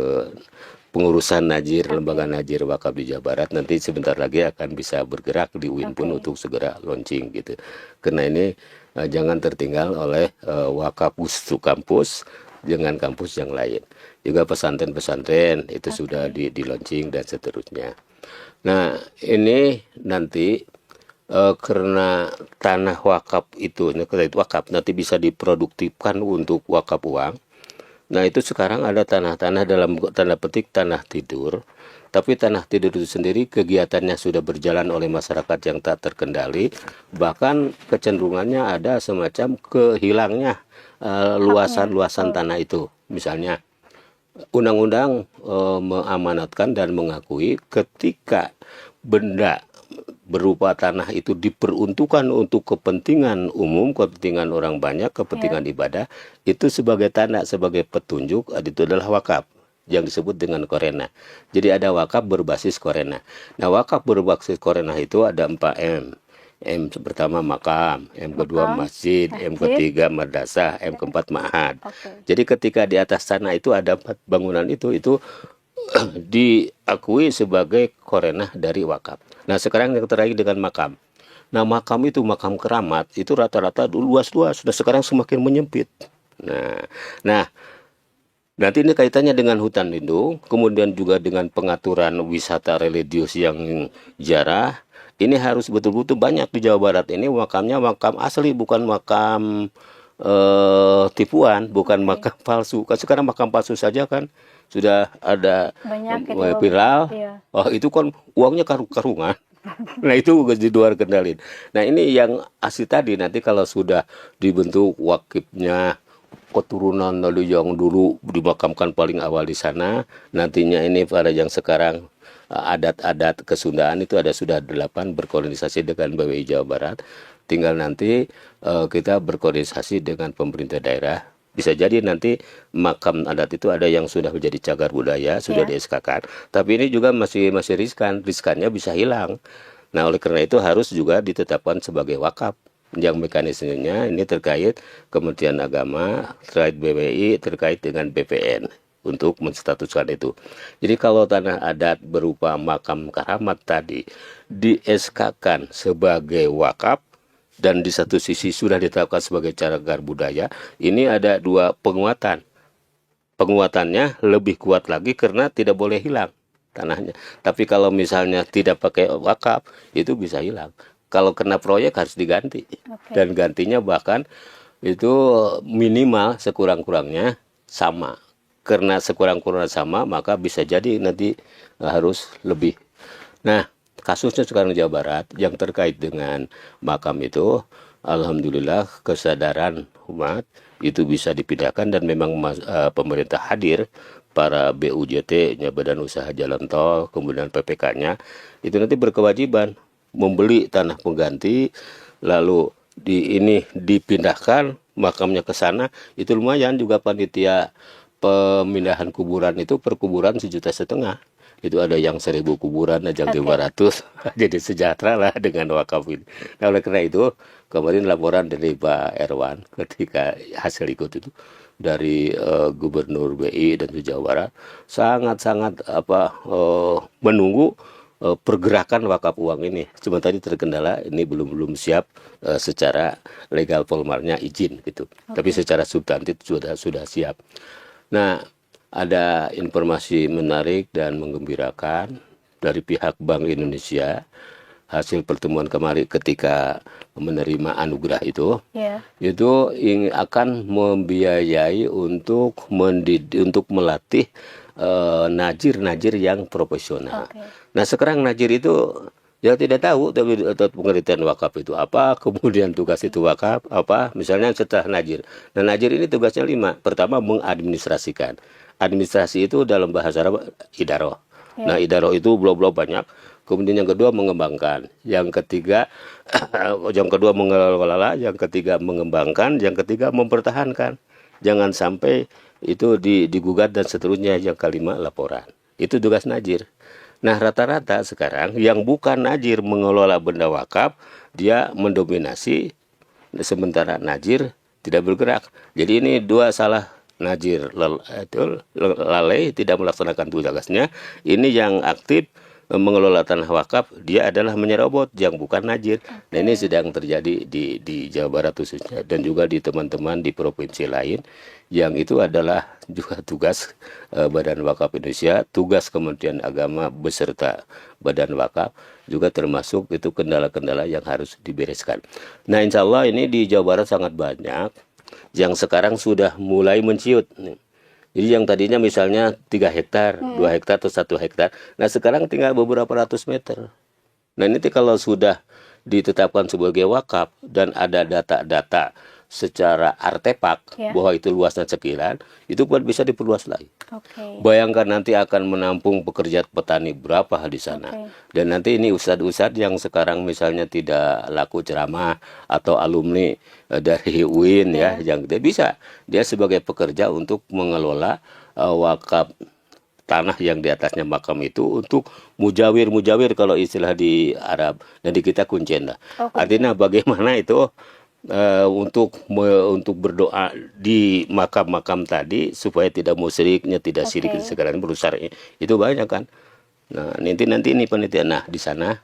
[SPEAKER 2] pengurusan Najir, lembaga Najir Wakaf di Jawa Barat. Nanti sebentar lagi akan bisa bergerak di UIN pun untuk segera launching gitu. Karena ini jangan tertinggal oleh wakaf untuk kampus dengan kampus yang lain. Juga pesantren-pesantren itu sudah di launching dan seterusnya. Nah, ini nanti karena tanah wakaf itu, wakaf nanti bisa diproduktifkan untuk wakaf uang. Nah, itu sekarang ada tanah-tanah dalam tanda petik tanah tidur. Tapi tanah tidur itu sendiri kegiatannya sudah berjalan oleh masyarakat yang tak terkendali. Bahkan kecenderungannya ada semacam kehilangnya luasan-luasan tanah itu. Misalnya, undang-undang mengamanatkan dan mengakui ketika benda berupa tanah itu diperuntukkan untuk kepentingan umum, kepentingan orang banyak, kepentingan ibadah, itu sebagai tanda, sebagai petunjuk, itu adalah wakaf yang disebut dengan korena. Jadi ada wakaf berbasis korena. Nah, wakaf berbasis korena itu ada 4M. M pertama makam, M kedua masjid, M ketiga madrasah, M keempat ma'had. Jadi ketika di atas tanah itu ada 4 bangunan itu diakui sebagai korenah dari wakaf. Nah, sekarang yang terakhir dengan makam. Nah, makam itu makam keramat itu rata-rata luas-luas, sudah sekarang semakin menyempit. Nah, nanti ini kaitannya dengan hutan lindung, kemudian juga dengan pengaturan wisata religius yang jarah. Ini harus betul-betul banyak di Jawa Barat ini makamnya makam asli, bukan makam tipuan, bukan makam palsu. Kan sekarang makam palsu saja kan sudah ada
[SPEAKER 1] banyak
[SPEAKER 2] viral. Oh, itu kan uangnya karungan. Nah, itu di luar kendali. Nah, ini yang asli tadi, nanti kalau sudah dibentuk wakifnya keturunan dari yang dulu dimakamkan paling awal di sana, nantinya ini pada yang sekarang adat-adat kesundaan itu ada sudah 8 berkoordinasi dengan BWI Jawa Barat. Tinggal nanti kita berkoordinasi dengan pemerintah daerah. Bisa jadi nanti makam adat itu ada yang sudah menjadi cagar budaya, sudah di SK-kan. Tapi ini juga masih riskannya bisa hilang. Nah, oleh karena itu harus juga ditetapkan sebagai wakaf. Yang mekanismenya ini terkait Kementerian Agama, terkait BWI, terkait dengan BPN untuk menstatuskan itu. Jadi kalau tanah adat berupa makam keramat tadi di SK-kan sebagai wakaf, dan di satu sisi sudah ditetapkan sebagai cagar budaya, ini ada 2 penguatan. Penguatannya lebih kuat lagi karena tidak boleh hilang tanahnya. Tapi kalau misalnya tidak pakai wakaf, itu bisa hilang. kalau kena proyek harus diganti.
[SPEAKER 1] Oke.
[SPEAKER 2] Dan gantinya bahkan itu minimal sekurang-kurangnya sama. Karena sekurang-kurangnya sama, maka bisa jadi nanti harus lebih. Nah, kasusnya sekarang Jawa Barat yang terkait dengan makam itu, alhamdulillah kesadaran umat itu bisa dipindahkan dan memang pemerintah hadir, para BUJT-nya Badan Usaha Jalan Tol, kemudian PPK-nya itu nanti berkewajiban membeli tanah pengganti, lalu ini dipindahkan makamnya ke sana. Itu lumayan juga panitia pemindahan kuburan itu per kuburan 1,5 juta. Itu ada yang 1.000 kuburan, ada yang 500. Jadi sejahtera lah dengan wakaf ini. Nah, oleh karena itu kemarin laporan dari Pak Erwan ketika hasil ikut itu dari Gubernur BI dan Jawa Barat sangat-sangat menunggu pergerakan wakaf uang ini. Cuma tadi terkendala ini belum siap secara legal formalnya izin gitu. Tapi secara substantif sudah siap. Nah, ada informasi menarik dan menggembirakan dari pihak Bank Indonesia hasil pertemuan kemarin ketika menerima anugerah itu. Itu akan membiayai untuk melatih najir yang profesional. Nah, sekarang najir itu ya tidak tahu tapi pengertian wakaf itu apa, kemudian tugas itu wakaf apa, misalnya setelah najir. Nah, najir ini tugasnya 5. Pertama, mengadministrasikan. Administrasi itu dalam bahasa Arab idaroh. Nah, idaroh itu blok-blok banyak. Kemudian yang kedua mengembangkan, yang ketiga mengelola, yang ketiga mengembangkan, yang ketiga mempertahankan. Jangan sampai itu digugat dan seterusnya. Yang kelima laporan. Itu tugas najir. Nah, rata-rata sekarang yang bukan najir mengelola benda wakaf, dia mendominasi, sementara najir tidak bergerak. Jadi ini dua salah. Najir lalai tidak melaksanakan tugasnya. Ini yang aktif mengelola tanah wakaf, dia adalah menyerobot yang bukan najir. Nah, ini sedang terjadi di Jawa Barat khususnya dan juga di teman-teman di provinsi lain, yang itu adalah juga tugas Badan Wakaf Indonesia, tugas Kementerian Agama beserta Badan Wakaf, juga termasuk itu kendala-kendala yang harus dibereskan. Nah, insya Allah ini di Jawa Barat sangat banyak yang sekarang sudah mulai menciut. Jadi yang tadinya misalnya 3 hektar, 2 hektar atau 1 hektar. Nah, sekarang tinggal beberapa ratus meter. Nah, ini kalau sudah ditetapkan sebagai wakaf dan ada data-data secara artefak bahwa itu luasnya sekian, itu pun bisa diperluas lagi. Bayangkan nanti akan menampung pekerja petani berapa di sana. Dan nanti ini ustadz-ustadz yang sekarang misalnya tidak laku ceramah atau alumni dari UIN yang tidak bisa, dia sebagai pekerja untuk mengelola wakaf tanah yang di atasnya makam itu untuk mujawir kalau istilah di Arab, dan di kita kuncen. Artinya bagaimana itu untuk berdoa di makam-makam tadi supaya tidak musyriknya, tidak syirik sekarang berusaha itu banyak kan. Nah, nanti ini penelitian. Nah, di sana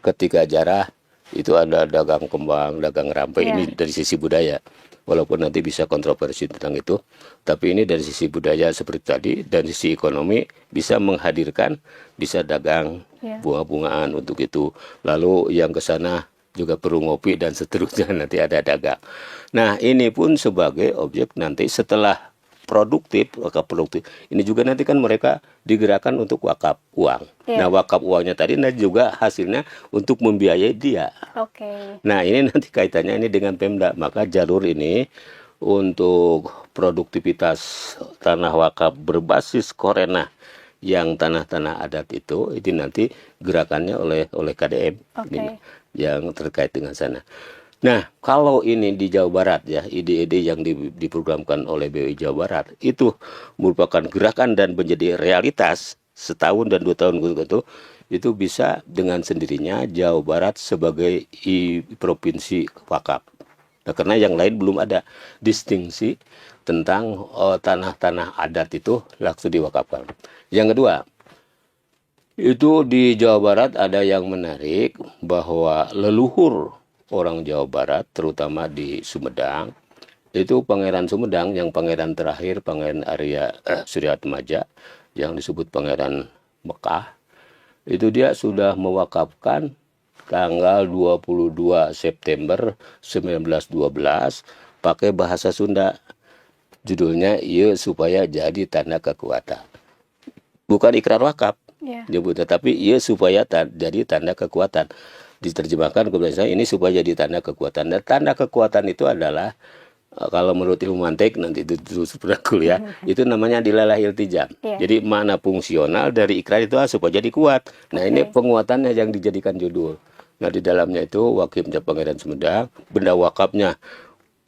[SPEAKER 2] ketika jarah itu ada dagang kembang, dagang rampe. Ini dari sisi budaya. Walaupun nanti bisa kontroversi tentang itu, tapi ini dari sisi budaya seperti tadi, dan sisi ekonomi bisa menghadirkan, bisa dagang bunga-bungaan untuk itu. Lalu yang ke sana juga perlu ngopi dan seterusnya, nanti ada dagang. Nah, ini pun sebagai objek nanti setelah produktif, wakaf produktif. Ini juga nanti kan mereka digerakkan untuk wakaf uang. Nah, wakaf uangnya tadi nanti juga hasilnya untuk membiayai dia. Nah, ini nanti kaitannya ini dengan Pemda. Maka jalur ini untuk produktivitas tanah wakaf berbasis Korena yang tanah-tanah adat itu nanti gerakannya oleh KDM ini, yang terkait dengan sana. Nah, kalau ini di Jawa Barat ya, ide-ide yang diprogramkan oleh BI Jawa Barat itu merupakan gerakan dan menjadi realitas setahun dan 2 tahun itu bisa dengan sendirinya Jawa Barat sebagai provinsi wakaf. Nah, karena yang lain belum ada distingsi tentang tanah-tanah adat itu langsung diwakafkan. Yang kedua, itu di Jawa Barat ada yang menarik bahwa leluhur orang Jawa Barat, terutama di Sumedang, itu Pangeran Sumedang, yang pangeran terakhir, Pangeran Arya Suryatmaja, yang disebut Pangeran Mekah, itu dia sudah mewakafkan tanggal 22 September 1912 pakai bahasa Sunda. Judulnya ieu supaya jadi tanda kekuatan. Bukan ikrar wakaf.
[SPEAKER 1] Ya.
[SPEAKER 2] Nyebutnya, tapi ieu supaya jadi tanda kekuatan. Diterjemahkan ke bahasa ini supaya jadi tanda kekuatan. Dan tanda kekuatan itu adalah kalau menurut ilmu mantik nanti itu pernah kuliah, itu namanya dilalah iltijam.
[SPEAKER 1] Iya.
[SPEAKER 2] Jadi makna fungsional dari ikrar itu supaya jadi kuat. Nah, ini penguatannya yang dijadikan judul. Nah, di dalamnya itu Wakifnya Pangeran Sumedang, benda wakafnya,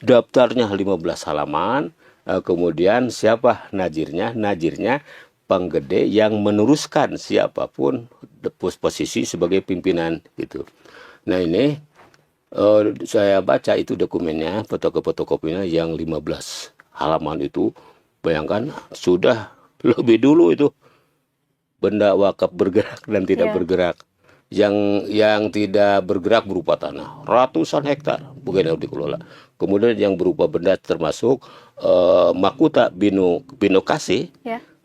[SPEAKER 2] daftarnya 15 halaman, kemudian siapa najirnya? Najirnya Panggede yang meneruskan siapapun posisi sebagai pimpinan gitu. Nah, ini saya baca itu dokumennya, fotokopinya yang 15 halaman itu. Bayangkan sudah lebih dulu itu benda wakaf bergerak dan tidak bergerak. Yang tidak bergerak berupa tanah ratusan hektar bukan yang dikelola. Kemudian yang berupa benda termasuk Makuta Binokasi,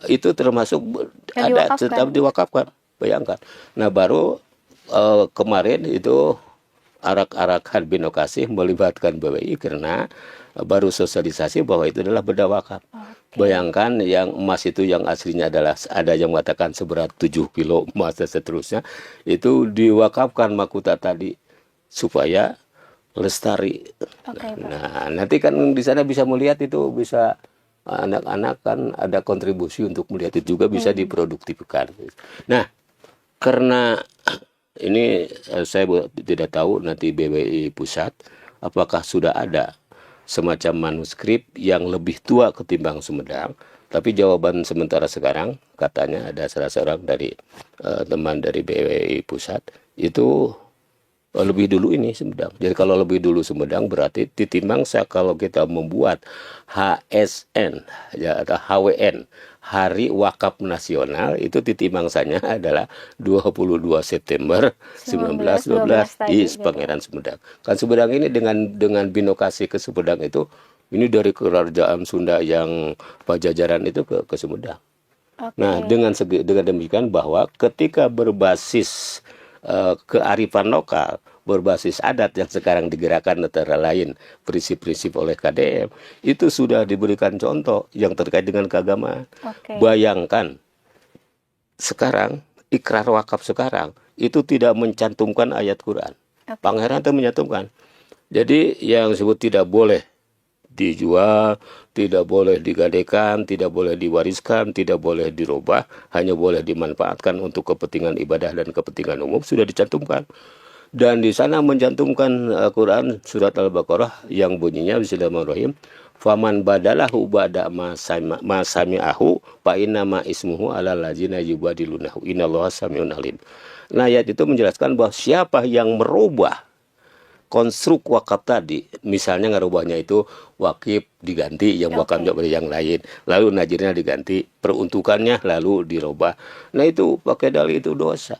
[SPEAKER 2] itu termasuk ada tetap diwakafkan. Bayangkan. Nah, baru kemarin itu arak-arakan Binokasi melibatkan BWI karena baru sosialisasi bahwa itu adalah benda wakaf. Bayangkan yang emas itu yang aslinya adalah ada yang mengatakan seberat 7 kilo emas dan seterusnya, itu diwakafkan Makuta tadi supaya lestari. Nah, nanti kan di sana bisa melihat itu, bisa anak-anak kan ada kontribusi untuk melihat itu juga bisa diproduktifkan. Nah, karena ini saya tidak tahu nanti BWI pusat apakah sudah ada semacam manuskrip yang lebih tua ketimbang Sumedang. Tapi jawaban sementara sekarang katanya ada salah seorang dari teman dari BWI pusat itu lebih dulu ini Sumedang. Jadi kalau lebih dulu Sumedang berarti ditimbang kalau kita membuat HSN ya, atau HWN Hari Wakaf Nasional itu ditimbangsannya adalah 22 September 1912 di Pangeran Sumedang. Kan Sumedang ini dengan Binokasi ke Sumedang itu ini dari kerajaan Sunda yang Pajajaran itu ke Sumedang. Nah, dengan demikian bahwa ketika berbasis kearifan lokal, berbasis adat yang sekarang digerakkan antara lain prinsip-prinsip oleh KDM, itu sudah diberikan contoh yang terkait dengan keagamaan. Bayangkan sekarang ikrar wakaf sekarang itu tidak mencantumkan ayat Quran. Pangeran itu mencantumkan. Jadi yang disebut tidak boleh dijual, tidak boleh digadaikan, tidak boleh diwariskan, tidak boleh dirubah, hanya boleh dimanfaatkan untuk kepentingan ibadah dan kepentingan umum sudah dicantumkan. Dan di sana mencantumkan Quran surat Al-Baqarah yang bunyinya Bismillahirrahmanirrahim, faman badalahu ba'da ma sami'ahu fa inna ma ismuhu alal ladzina yubadilunahu innallaha samiun alim. Nah, ayat itu menjelaskan bahwa siapa yang merubah konstruk wakaf tadi, misalnya ngerubahnya itu wakif diganti yang wakafnya pada yang lain, lalu najirnya diganti, peruntukannya lalu dirubah. Nah, itu pakai dalil itu dosa.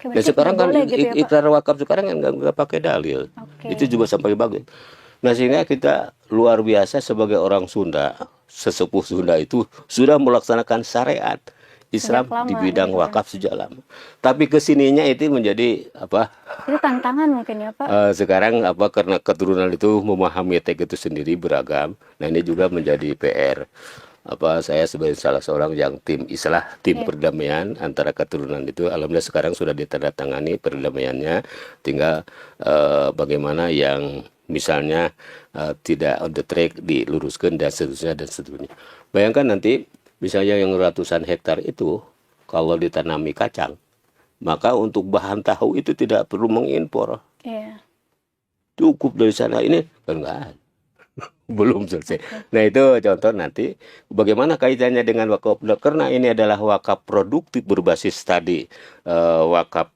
[SPEAKER 2] Nah, sekarang kan gitu ikrar wakaf sekarang kan nggak pakai dalil. Itu juga sampai bagus. Nah, sehingga kita luar biasa sebagai orang Sunda, sesepuh Sunda itu sudah melaksanakan syariat Islam di bidang wakaf sejak lama. Tapi kesininya itu menjadi apa?
[SPEAKER 1] Itu tantangan mungkin ya Pak.
[SPEAKER 2] Sekarang apa karena keturunan itu memahami teks itu sendiri beragam. Nah, ini juga menjadi PR. Saya sebagai salah seorang yang tim perdamaian antara keturunan itu, alhamdulillah sekarang sudah ditandatangani perdamaiannya. Tinggal bagaimana yang misalnya tidak on the track diluruskan dan seterusnya dan seterusnya. Bayangkan nanti misalnya yang ratusan hektar itu kalau ditanami kacang, maka untuk bahan tahu itu tidak perlu mengimpor. Cukup dari sana, ini kan enggak ada. Belum selesai. Nah, itu contoh nanti bagaimana kaitannya dengan wakaf. Karena ini adalah wakaf produktif berbasis tadi wakaf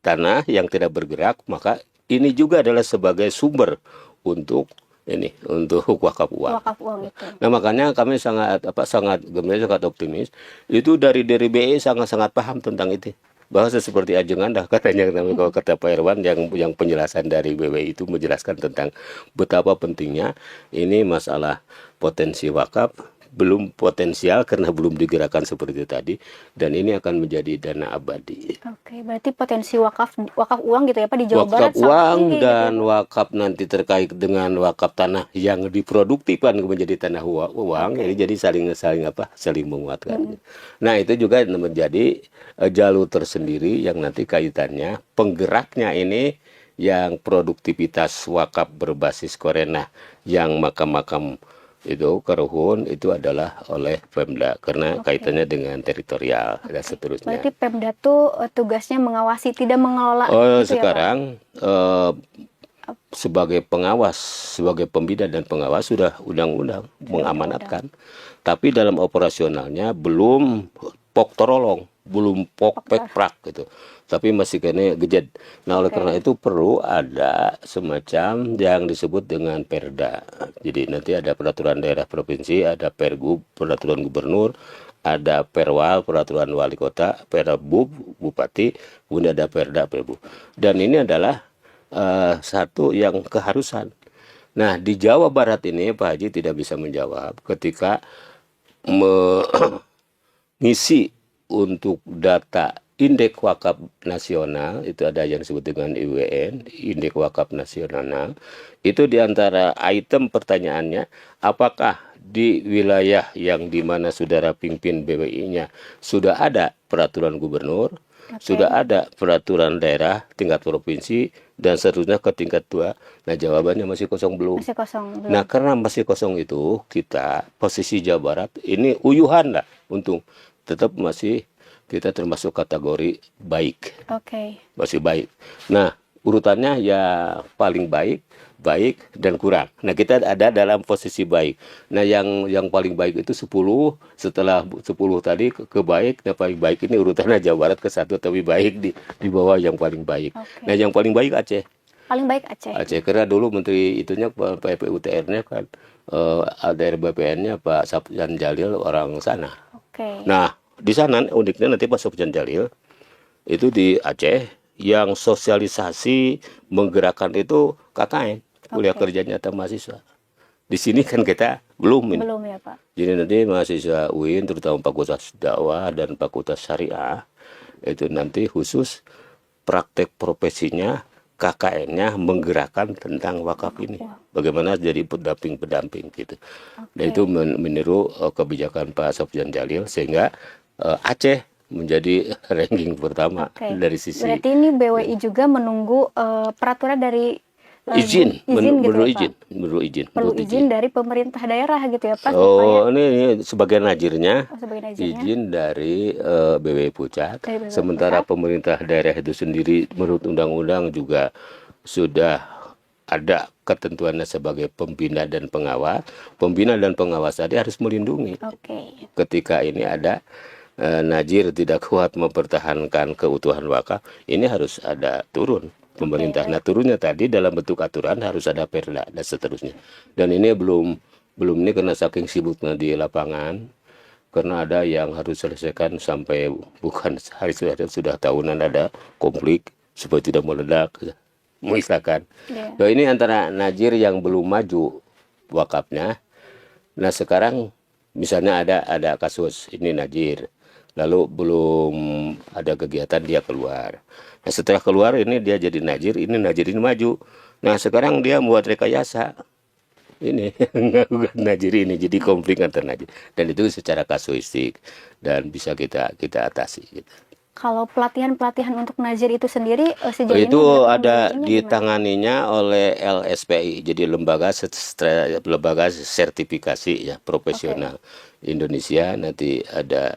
[SPEAKER 2] tanah yang tidak bergerak, maka ini juga adalah sebagai sumber untuk wakaf uang. Nah, makanya kami sangat optimis. Itu dari BI sangat paham tentang itu. Bahwa seperti ajengan dah katanya, kalau kata Pak Irwan yang penjelasan dari BWI itu menjelaskan tentang betapa pentingnya ini masalah potensi wakaf belum potensial karena belum digerakkan seperti itu tadi, dan ini akan menjadi dana abadi.
[SPEAKER 1] Oke, berarti potensi wakaf uang gitu ya Pak di Jawa
[SPEAKER 2] Wakaf
[SPEAKER 1] Barat sangat
[SPEAKER 2] uang
[SPEAKER 1] tinggi gitu ya,
[SPEAKER 2] dan
[SPEAKER 1] Pak?
[SPEAKER 2] wakaf nanti terkait dengan wakaf tanah yang diproduktifkan menjadi tanah uang,
[SPEAKER 1] Oke.
[SPEAKER 2] ini jadi saling menguatkan. Nah, itu juga menjadi jalur tersendiri yang nanti kaitannya penggeraknya ini yang produktivitas wakaf berbasis Korena, yang makam-makam itu keruhun itu adalah oleh Pemda karena
[SPEAKER 1] Oke.
[SPEAKER 2] kaitannya dengan teritorial dan seterusnya.
[SPEAKER 1] Berarti Pemda tuh tugasnya mengawasi, tidak mengelola
[SPEAKER 2] Oh,
[SPEAKER 1] gitu ya Pak?
[SPEAKER 2] sekarang sebagai pengawas, sebagai pembina dan pengawas sudah undang-undang mengamanatkan. Tapi dalam operasionalnya belum pok torolong, belum pok pekprak gitu. Tapi masih kena gejed. Nah, oleh
[SPEAKER 1] Oke.
[SPEAKER 2] karena itu perlu ada semacam yang disebut dengan Perda. Jadi nanti ada peraturan daerah provinsi, ada Pergub, peraturan gubernur, ada Perwal, peraturan wali kota, Perbub, bupati, kemudian ada Perda, Perbu. Dan ini adalah satu yang keharusan. Nah, di Jawa Barat ini Pak Haji tidak bisa menjawab ketika mengisi untuk data Indeks Wakaf Nasional, itu ada yang disebut dengan IWN, Indeks Wakaf Nasional. Itu diantara item pertanyaannya, apakah di wilayah yang dimana saudara pimpin BWI-nya sudah ada peraturan gubernur, sudah ada peraturan daerah tingkat provinsi, dan seterusnya ke tingkat 2. Nah, jawabannya masih kosong belum.
[SPEAKER 1] Masih kosong belum.
[SPEAKER 2] Nah, karena masih kosong itu, kita posisi Jawa Barat ini uyuhan lah untuk tetap masih kita termasuk kategori baik,
[SPEAKER 1] Oke.
[SPEAKER 2] masih baik. Nah, urutannya ya paling baik, baik dan kurang. Nah, kita ada dalam posisi baik. Nah, yang paling baik itu 10, setelah 10 tadi ke baik. Nah, paling baik ini urutannya Jawa Barat ke 1, tapi baik di bawah yang paling baik.
[SPEAKER 1] Oke.
[SPEAKER 2] Nah, yang paling baik Aceh.
[SPEAKER 1] Paling baik Aceh.
[SPEAKER 2] Aceh karena dulu menteri itunya PPUTR-nya kan dari BPN-nya Pak Sofyan Jalil orang sana.
[SPEAKER 1] Oke.
[SPEAKER 2] Nah, di sana uniknya nanti Pak Sofyan Jalil itu di Aceh yang sosialisasi menggerakkan itu KKN, kuliah kerja nyata mahasiswa. Di sini kan kita belum ini.
[SPEAKER 1] Belum ya Pak.
[SPEAKER 2] Jadi nanti mahasiswa UIN terutama Fakultas Dakwah dan Fakultas Syariah itu nanti khusus praktek profesinya KKN-nya menggerakkan tentang wakaf ini. Bagaimana jadi pendamping-pendamping gitu. Dan itu meniru kebijakan Pak Sofyan Jalil sehingga Aceh menjadi ranking pertama dari sisi.
[SPEAKER 1] Berarti ini BWI juga menunggu peraturan dari
[SPEAKER 2] izin, menurut
[SPEAKER 1] gitu ya,
[SPEAKER 2] izin, menurut izin.
[SPEAKER 1] Perlu izin dari pemerintah daerah gitu ya Pak.
[SPEAKER 2] Oh, ini sebagai najirnya,
[SPEAKER 1] sebagai najirnya.
[SPEAKER 2] izin dari BWI Pusat.
[SPEAKER 1] Dari BWI
[SPEAKER 2] Sementara
[SPEAKER 1] Pusat.
[SPEAKER 2] pemerintah daerah itu sendiri menurut undang-undang juga sudah ada ketentuannya sebagai pembina dan pengawas. Pembina dan pengawas tadi harus melindungi.
[SPEAKER 1] Oke.
[SPEAKER 2] Ketika ini ada najir tidak kuat mempertahankan keutuhan wakaf, ini harus ada turun pemerintah. Nah, turunnya tadi dalam bentuk aturan harus ada perda dan seterusnya. Dan ini belum ini karena saking sibuknya di lapangan, karena ada yang harus selesaikan sampai bukan hari sudah tahunan ada konflik supaya tidak meledak, misalkan. Nah, ini antara najir yang belum maju wakafnya. Nah, sekarang misalnya ada kasus ini najir, lalu belum ada kegiatan dia keluar. Nah, setelah keluar ini dia jadi najir ini maju. Nah, sekarang dia membuat rekayasa ini najir ini jadi konflik antar najir, dan itu secara kasuistik dan bisa kita atasi gitu.
[SPEAKER 1] Kalau pelatihan untuk najir itu sendiri sejauh
[SPEAKER 2] itu
[SPEAKER 1] ini
[SPEAKER 2] ada ditanganinya oleh LSPI, jadi lembaga sertifikasi ya profesional Indonesia. Nanti ada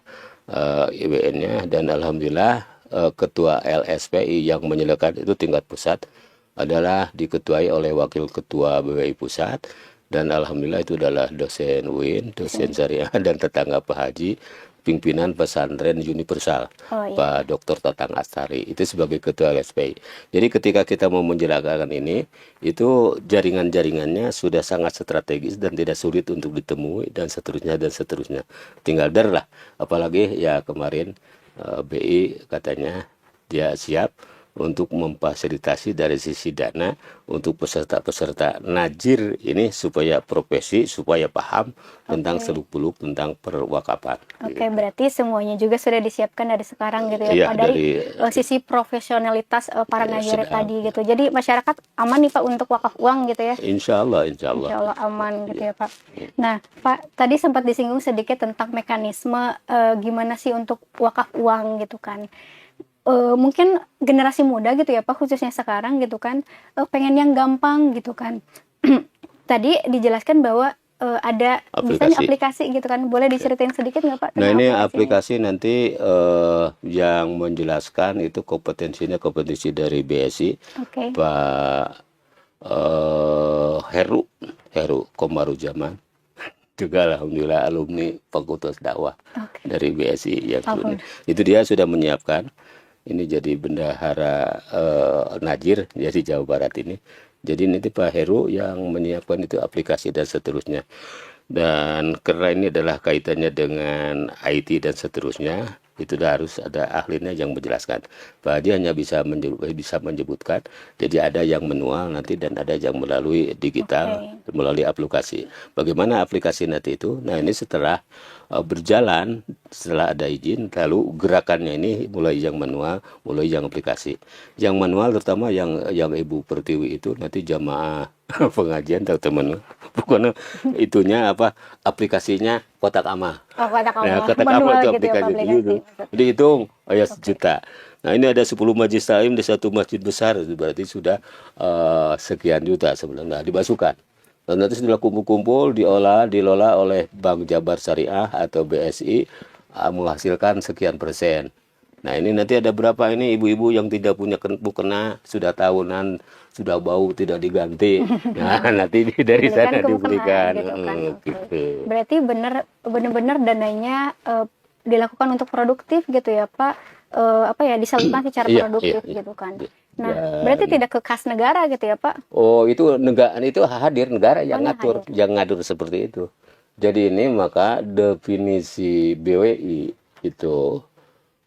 [SPEAKER 2] IWN-nya, dan alhamdulillah ketua LSPI yang menyelesaikan itu tingkat pusat adalah diketuai oleh wakil ketua BWI pusat, dan alhamdulillah itu adalah dosen UIN, dosen syariah, dan tetangga Pak Haji, pimpinan pesantren universal, Pak Dr. Tatang Astari, itu sebagai ketua LSPI. Jadi ketika kita mau menjelaskan ini, itu jaringan-jaringannya sudah sangat strategis dan tidak sulit untuk ditemui, dan seterusnya dan seterusnya. Tinggal lah, apalagi ya kemarin BI katanya dia siap untuk memfasilitasi dari sisi dana untuk peserta-peserta najir ini supaya profesi, supaya paham tentang
[SPEAKER 1] Oke.
[SPEAKER 2] seluk-beluk tentang perwakapan.
[SPEAKER 1] Oke, berarti semuanya juga sudah disiapkan dari sekarang gitu ya
[SPEAKER 2] Iya,
[SPEAKER 1] Pak, dari
[SPEAKER 2] dari
[SPEAKER 1] sisi profesionalitas para najir
[SPEAKER 2] sudah
[SPEAKER 1] tadi gitu. Jadi masyarakat aman nih Pak untuk wakaf uang gitu ya.
[SPEAKER 2] insya Allah, insya Allah.
[SPEAKER 1] Insya Allah aman gitu ya Pak. Nah Pak, tadi sempat disinggung sedikit tentang mekanisme gimana sih untuk wakaf uang gitu kan. Mungkin generasi muda gitu ya Pak, khususnya sekarang gitu kan, pengen yang gampang gitu kan. Tadi dijelaskan bahwa ada misalnya aplikasi gitu kan, boleh diceritain sedikit nggak Pak
[SPEAKER 2] Nah
[SPEAKER 1] tentang
[SPEAKER 2] ini
[SPEAKER 1] aplikasinya?
[SPEAKER 2] aplikasi nanti yang menjelaskan itu kompetensi dari BSI,
[SPEAKER 1] Oke.
[SPEAKER 2] Pak Heru Komaruzaman, juga alhamdulillah alumni Fakultas Dakwah
[SPEAKER 1] Oke.
[SPEAKER 2] dari BSI yang dulu.
[SPEAKER 1] Alhamdulillah.
[SPEAKER 2] Itu dia sudah menyiapkan. Ini jadi bendahara Najir jadi Jawa Barat ini. Jadi nanti Pak Heru yang menyiapkan itu aplikasi dan seterusnya. Dan karena ini adalah kaitannya dengan IT dan seterusnya, itu harus ada ahlinya yang menjelaskan. Pak Hadi hanya bisa menyebutkan, jadi ada yang manual nanti dan ada yang melalui digital, melalui aplikasi. Bagaimana aplikasi nanti itu? Nah ini setelah berjalan, setelah ada izin, lalu gerakannya ini mulai yang manual, mulai yang aplikasi. Yang manual terutama yang Ibu Pertiwi itu nanti jamaah pengajian teman-teman, bukan itunya apa aplikasinya kotak amal.
[SPEAKER 1] Oh, kotak amal.
[SPEAKER 2] Nah, kotak
[SPEAKER 1] Manual
[SPEAKER 2] amal itu
[SPEAKER 1] gitu ya,
[SPEAKER 2] aplikasi
[SPEAKER 1] aplikasi.
[SPEAKER 2] itu. Dihitung, oh ya sejuta. Nah ini ada 10 majelis taklim di satu masjid besar, itu berarti sudah sekian juta sebenarnya dimasukkan. Dan nanti setelah kumpul-kumpul dilola oleh Bank Jabar Syariah atau BSI menghasilkan sekian persen. Nah ini nanti ada berapa ini ibu-ibu yang tidak punya mukena sudah tahunan sudah bau tidak diganti. Nah nanti dari sana diberikan.
[SPEAKER 1] Gitu kan.
[SPEAKER 2] Gitu.
[SPEAKER 1] Berarti benar-benar dananya dilakukan untuk produktif gitu ya Pak. Apa ya disalurkan secara produktif gitu kan. Nah, berarti tidak ke kas negara gitu ya Pak?
[SPEAKER 2] Oh itu negara itu hadir negara yang ngatur seperti itu. Jadi ini maka definisi BWI itu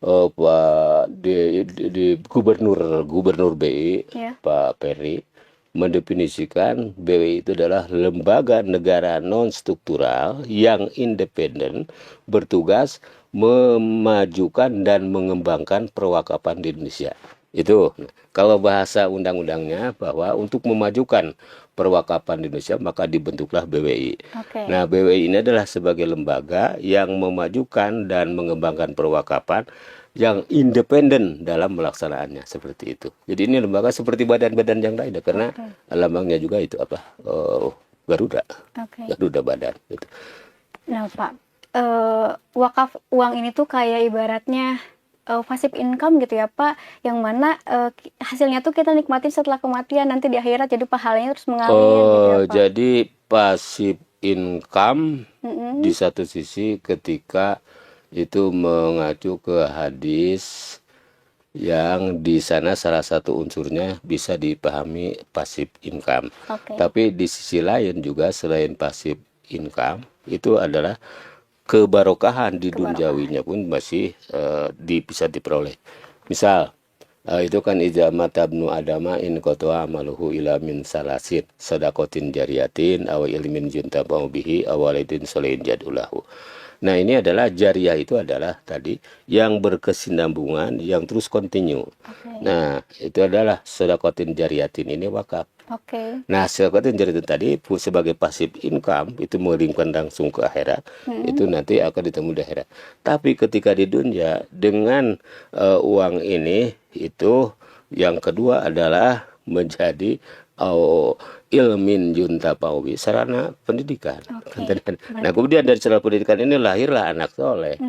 [SPEAKER 2] Pak di Gubernur BI Pak Peri mendefinisikan BWI itu adalah lembaga negara non struktural yang independen bertugas memajukan dan mengembangkan perwakapan di Indonesia. Itu kalau bahasa undang-undangnya bahwa untuk memajukan perwakapan di Indonesia maka dibentuklah BWI. Nah BWI ini adalah sebagai lembaga yang memajukan dan mengembangkan perwakapan yang independen dalam melaksanaannya seperti itu. Jadi ini lembaga seperti badan-badan yang lain karena lambangnya juga itu apa Garuda, Garuda badan. Gitu.
[SPEAKER 1] Nah Pak, wakaf uang ini tuh kayak ibaratnya passive income gitu ya Pak, yang mana hasilnya tuh kita nikmatin setelah kematian nanti di akhirat, jadi pahalanya terus mengalir gitu ya Pak.
[SPEAKER 2] Jadi passive income di satu sisi ketika itu mengacu ke hadis yang di sana salah satu unsurnya bisa dipahami passive income. Tapi di sisi lain juga selain passive income itu adalah kebarokahan di duniawinya pun masih bisa diperoleh. Misal itu kan ijamat tabnu adama in qata'a amaluhu ila min salasin sadaqatin jariyatin aw ilmin juntabau bihi aw walidin sholihin jadulahu. Nah ini adalah jariah itu adalah tadi yang berkesinambungan yang terus kontinu. Nah itu adalah sedekatin jariyatin ini wakaf. Nah sedekatin jariyatin tadi sebagai passive income itu mengirimkan langsung ke akhirat. Itu nanti akan ditemu di akhirat. Tapi ketika di dunia dengan uang ini itu yang kedua adalah menjadi ilmin junta pawi sarana pendidikan. Nah kemudian dari sarana pendidikan ini lahirlah anak soleh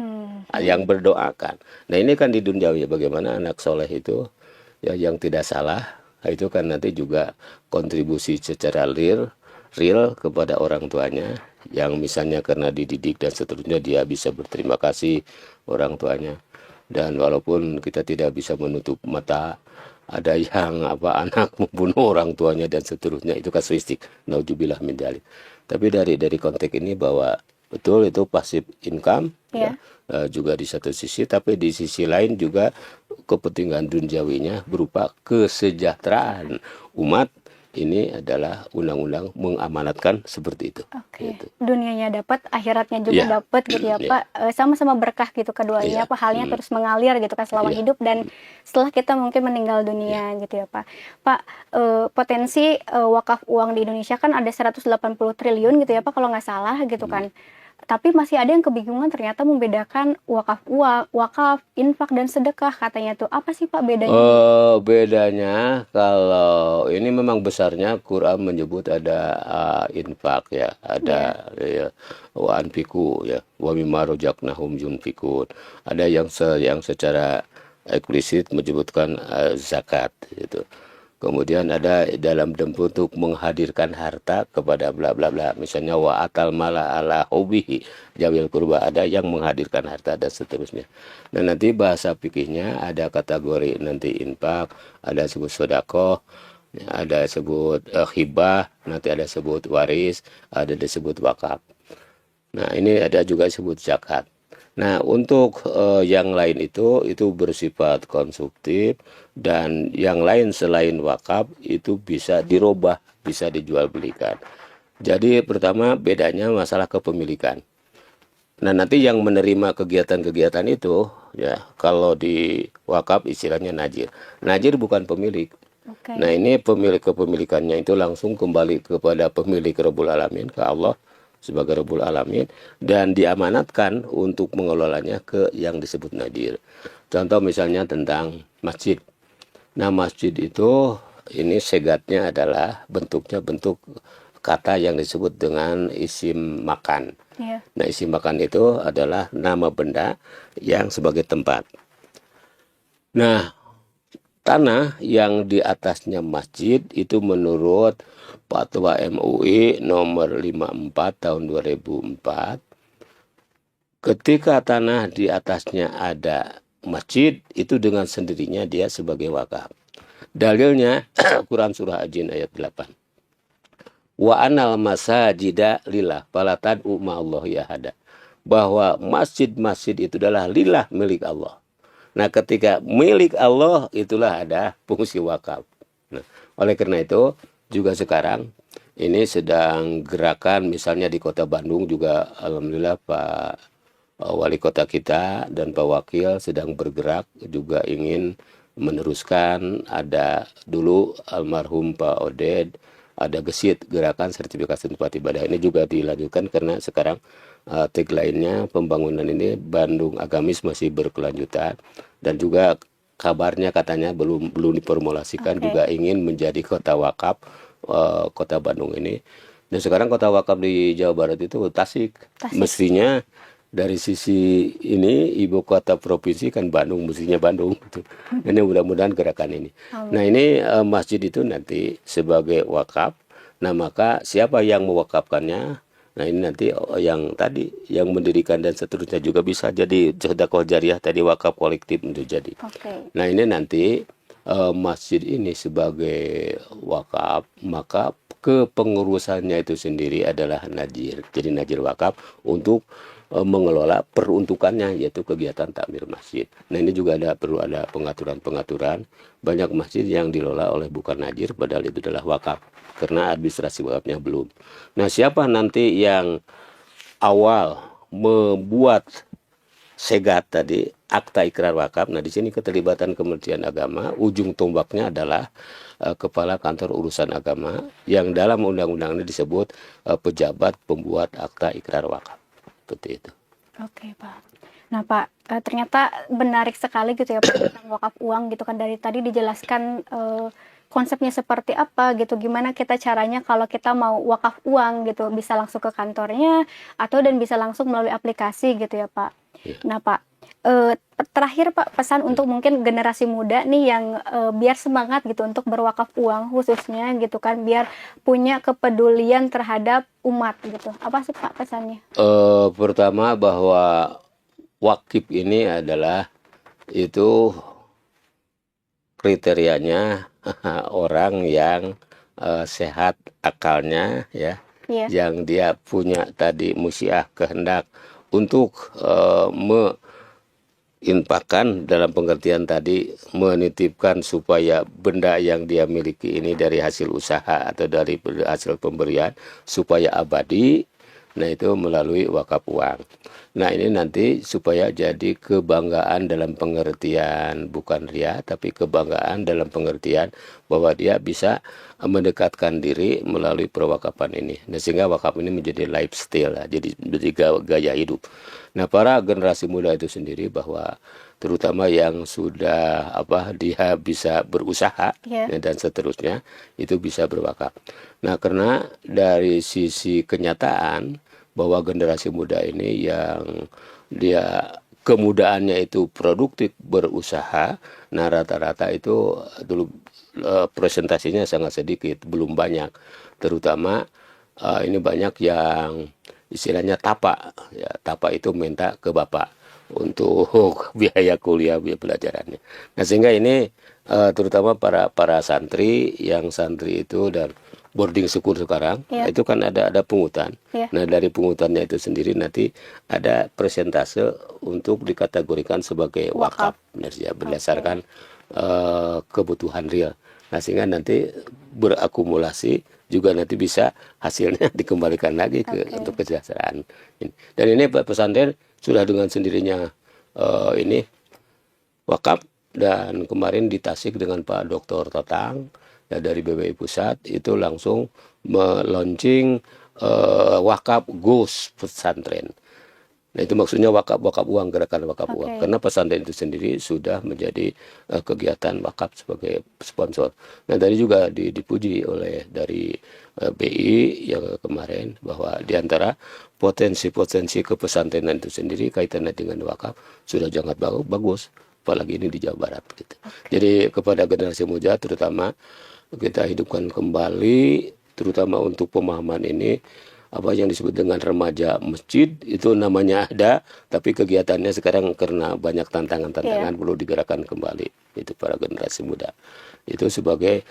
[SPEAKER 2] yang berdoakan. Nah ini kan di duniawi bagaimana anak soleh itu ya yang tidak salah itu kan nanti juga kontribusi secara real kepada orang tuanya yang misalnya karena dididik dan seterusnya dia bisa berterima kasih orang tuanya. Dan walaupun kita tidak bisa menutup mata ada yang anak membunuh orang tuanya dan seterusnya itu kasuistik, nauzubillah min dzalik. Tapi dari konteks ini bahwa betul itu passive income ya.
[SPEAKER 1] Ya.
[SPEAKER 2] Juga di satu sisi, tapi di sisi lain juga kepentingan duniawinya berupa kesejahteraan umat. Ini adalah undang-undang mengamanatkan seperti itu.
[SPEAKER 1] Oke,
[SPEAKER 2] Gitu.
[SPEAKER 1] dunianya dapat, akhiratnya juga
[SPEAKER 2] Ya,
[SPEAKER 1] dapat gitu ya
[SPEAKER 2] ya,
[SPEAKER 1] Pak. Sama-sama berkah gitu keduanya,
[SPEAKER 2] ya,
[SPEAKER 1] pahalnya terus mengalir gitu kan selama
[SPEAKER 2] ya,
[SPEAKER 1] hidup dan setelah kita mungkin meninggal
[SPEAKER 2] ya.
[SPEAKER 1] dunia gitu ya Pak. Pak, potensi wakaf uang di Indonesia kan ada 180 triliun gitu ya Pak kalau nggak salah gitu kan. Tapi masih ada yang kebingungan ternyata membedakan wakaf uang, wakaf, infak dan sedekah katanya tuh. Apa sih Pak bedanya gitu?
[SPEAKER 2] Bedanya kalau ini memang besarnya Quran menyebut ada infak ya,
[SPEAKER 1] Ya,
[SPEAKER 2] ada ya, wa anfiku ya, wa mimma razaqnahum yunfikun. Ada yang secara eksplisit menyebutkan zakat gitu. Kemudian ada dalam bentuk menghadirkan harta kepada bla bla bla. Misalnya wa atal mala ala hobihi jawil kurba, ada yang menghadirkan harta dan seterusnya. Nah nanti bahasa fikihnya ada kategori nanti infak, ada sebut sedekah, ada sebut hibah, nanti ada sebut waris, ada disebut wakaf. Nah, ini ada juga sebut zakat. Nah, untuk yang lain itu bersifat konsumtif dan yang lain selain wakaf itu bisa dirubah, bisa dijual belikan. Jadi pertama bedanya masalah kepemilikan. Nah, nanti yang menerima kegiatan-kegiatan itu ya kalau di wakaf istilahnya najir. Najir bukan pemilik.
[SPEAKER 1] oke.
[SPEAKER 2] Nah, ini pemilik kepemilikannya itu langsung kembali kepada pemilik Rabbul Alamin, ke Allah sebagai Rabbul Alamin, dan diamanatkan untuk mengelolanya ke yang disebut nadir. Contoh misalnya tentang masjid. Nah, masjid itu ini segatnya adalah bentuknya bentuk kata yang disebut dengan isim makan.
[SPEAKER 1] Iya.
[SPEAKER 2] Nah, isim makan itu adalah nama benda yang sebagai tempat. Nah, tanah yang di atasnya masjid itu menurut Fatwa MUI nomor 54 tahun 2004, ketika tanah di atasnya ada masjid itu dengan sendirinya dia sebagai wakaf. Dalilnya Quran surah Al-Jin ayat 8. Wa anal masajida lillah fala tad'u ma'allahi ahada. Bahwa masjid-masjid itu adalah lillah, milik Allah. Nah, ketika milik Allah itulah ada fungsi wakaf. Nah, oleh karena itu juga sekarang ini sedang gerakan misalnya di Kota Bandung juga alhamdulillah Pak Wali Kota kita dan Pak Wakil sedang bergerak juga ingin meneruskan. Ada dulu almarhum Pak Oded, ada gesit gerakan sertifikasi tempat ibadah, ini juga dilanjutkan karena sekarang tagline-nya pembangunan ini Bandung Agamis masih berkelanjutan, dan juga kabarnya katanya belum diformulasikan
[SPEAKER 1] Oke.
[SPEAKER 2] juga ingin menjadi kota wakaf kota Bandung ini. Dan sekarang kota wakaf di Jawa Barat itu Tasik.
[SPEAKER 1] Tasik.
[SPEAKER 2] Mestinya dari sisi ini ibu kota provinsi kan Bandung, mestinya Bandung gitu. Ini mudah-mudahan gerakan ini.
[SPEAKER 1] Amin.
[SPEAKER 2] Nah, ini masjid itu nanti sebagai wakaf. Nah, maka siapa yang mewakafkannya? Nah, ini nanti yang tadi yang mendirikan dan seterusnya juga bisa jadi sedekah jariah, tadi wakaf kolektif untuk jadi.
[SPEAKER 1] Oke.
[SPEAKER 2] Nah, ini nanti masjid ini sebagai wakaf, maka kepengurusannya itu sendiri adalah najir. Jadi najir wakaf untuk mengelola peruntukannya, yaitu kegiatan takmir masjid. Nah, ini juga perlu ada pengaturan-pengaturan. Banyak masjid yang dikelola oleh bukan najir padahal itu adalah wakaf karena administrasi wakafnya belum. Nah, siapa nanti yang awal membuat segat tadi akta ikrar wakaf? Nah, di sini keterlibatan Kementerian Agama, ujung tombaknya adalah Kepala Kantor Urusan Agama yang dalam undang-undang ini disebut pejabat pembuat akta ikrar wakaf. Seperti itu.
[SPEAKER 1] Oke, Pak. Nah, Pak, ternyata menarik sekali gitu ya Pak tentang wakaf uang gitu kan, dari tadi dijelaskan konsepnya seperti apa gitu, gimana kita caranya kalau kita mau wakaf uang gitu, bisa langsung ke kantornya atau dan bisa langsung melalui aplikasi gitu ya Pak.
[SPEAKER 2] Ya.
[SPEAKER 1] Nah, Pak, terakhir Pak, pesan untuk mungkin generasi muda nih yang biar semangat gitu untuk berwakaf uang khususnya gitu kan, biar punya kepedulian terhadap umat gitu. Apa sih Pak pesannya?
[SPEAKER 2] Pertama bahwa wakif ini adalah itu kriterianya orang yang sehat akalnya ya,
[SPEAKER 1] Iya.
[SPEAKER 2] yang dia punya tadi musiah kehendak untuk infakkan dalam pengertian tadi menitipkan supaya benda yang dia miliki ini dari hasil usaha atau dari hasil pemberian supaya abadi. Nah, itu melalui wakaf uang. Nah, ini nanti supaya jadi kebanggaan dalam pengertian bukan ria, tapi kebanggaan dalam pengertian bahwa dia bisa mendekatkan diri melalui perwakapan ini. Nah, sehingga wakaf ini menjadi lifestyle, jadi gaya hidup. Nah, para generasi muda itu sendiri bahwa terutama yang sudah dia bisa berusaha
[SPEAKER 1] Iya.
[SPEAKER 2] ya, dan seterusnya itu bisa berwakaf. Nah, karena dari sisi kenyataan bahwa generasi muda ini yang dia kemudaannya itu produktif berusaha, nah rata-rata itu dulu presentasinya sangat sedikit, belum banyak. Terutama ini banyak yang istilahnya tapa, ya tapa itu minta ke bapak untuk biaya kuliah, biaya pelajarannya. Nah, sehingga ini terutama para santri yang santri itu dan boarding school sekarang,
[SPEAKER 1] Iya.
[SPEAKER 2] itu kan ada pungutan.
[SPEAKER 1] Iya.
[SPEAKER 2] Nah, dari pungutannya itu sendiri nanti ada persentase untuk dikategorikan sebagai wakaf, nah, ya, berdasarkan kebutuhan real. Nah, sehingga nanti berakumulasi juga nanti bisa hasilnya dikembalikan lagi untuk kesejahteraan ini. Dan ini pesantren sudah dengan sendirinya ini wakaf, dan kemarin di Tasik dengan Pak Dr. Totang ya, dari BPI Pusat itu langsung meluncing wakaf Gus pesantren. Nah, itu maksudnya wakaf uang, gerakan wakaf uang. Karena pesantren itu sendiri sudah menjadi kegiatan wakaf sebagai sponsor. Nah, tadi juga dipuji oleh dari BI yang kemarin bahwa diantara potensi-potensi kepesantrenan itu sendiri kaitannya dengan wakaf sudah sangat bagus, apalagi ini di Jawa Barat gitu. Jadi kepada generasi muda terutama kita hidupkan kembali, terutama untuk pemahaman ini, apa yang disebut dengan remaja masjid itu namanya ada, tapi kegiatannya sekarang karena banyak tantangan-tantangan perlu digerakkan kembali. Itu para generasi muda. Itu sebagai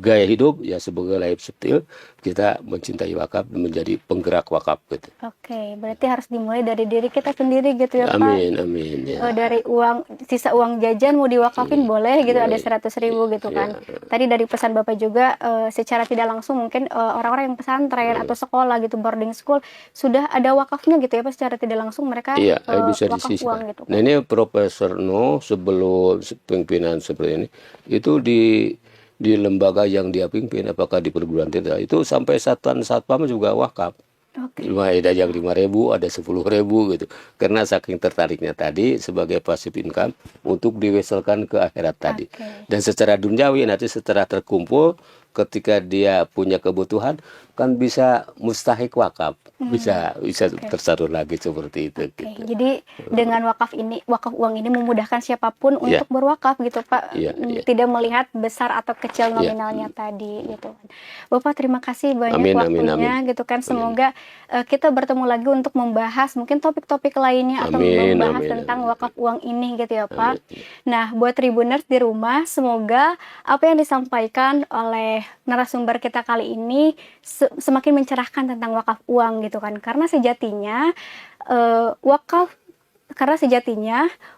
[SPEAKER 2] gaya hidup ya, sebagai lifestyle kita mencintai wakaf, menjadi penggerak wakaf gitu.
[SPEAKER 1] Oke, berarti harus dimulai dari diri kita sendiri gitu ya, Pak.
[SPEAKER 2] Amin, amin ya.
[SPEAKER 1] Dari uang, sisa uang jajan mau diwakafin boleh gitu, ada 100.000 gitu kan. Tadi dari pesan Bapak juga secara tidak langsung mungkin orang-orang yang pesantren atau sekolah gitu, boarding school sudah ada wakafnya gitu ya Pak, secara tidak langsung mereka
[SPEAKER 2] bisa
[SPEAKER 1] wakaf uang gitu.
[SPEAKER 2] Nah, ini Profesor No sebelum pimpinan seperti ini itu di lembaga yang dia pimpin, apakah di perguruan tinggi itu sampai satpam juga wakaf. Ada yang 5.000, ada 10.000 gitu. Karena saking tertariknya tadi sebagai passive income untuk diweselkan ke akhirat tadi. Dan secara duniawi nanti setelah terkumpul, ketika dia punya kebutuhan kan bisa mustahik wakaf, bisa tersalur lagi seperti itu. Gitu.
[SPEAKER 1] Jadi dengan wakaf uang ini memudahkan siapapun untuk berwakaf gitu Pak, tidak melihat besar atau kecil nominalnya tadi gitu. Bapak terima kasih banyak waktunya gitu kan, semoga kita bertemu lagi untuk membahas mungkin topik-topik lainnya atau membahas tentang wakaf uang ini gitu ya Pak. Nah, buat Tribuners di rumah, semoga apa yang disampaikan oleh narasumber kita kali ini semakin mencerahkan tentang wakaf uang gitu kan, karena sejatinya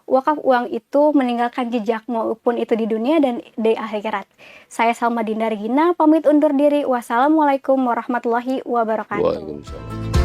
[SPEAKER 1] wakaf uang itu meninggalkan jejak maupun itu di dunia dan di akhirat. Saya Salma Dinda Regina pamit undur diri. Wassalamualaikum warahmatullahi wabarakatuh.
[SPEAKER 2] Waalaikumsalam.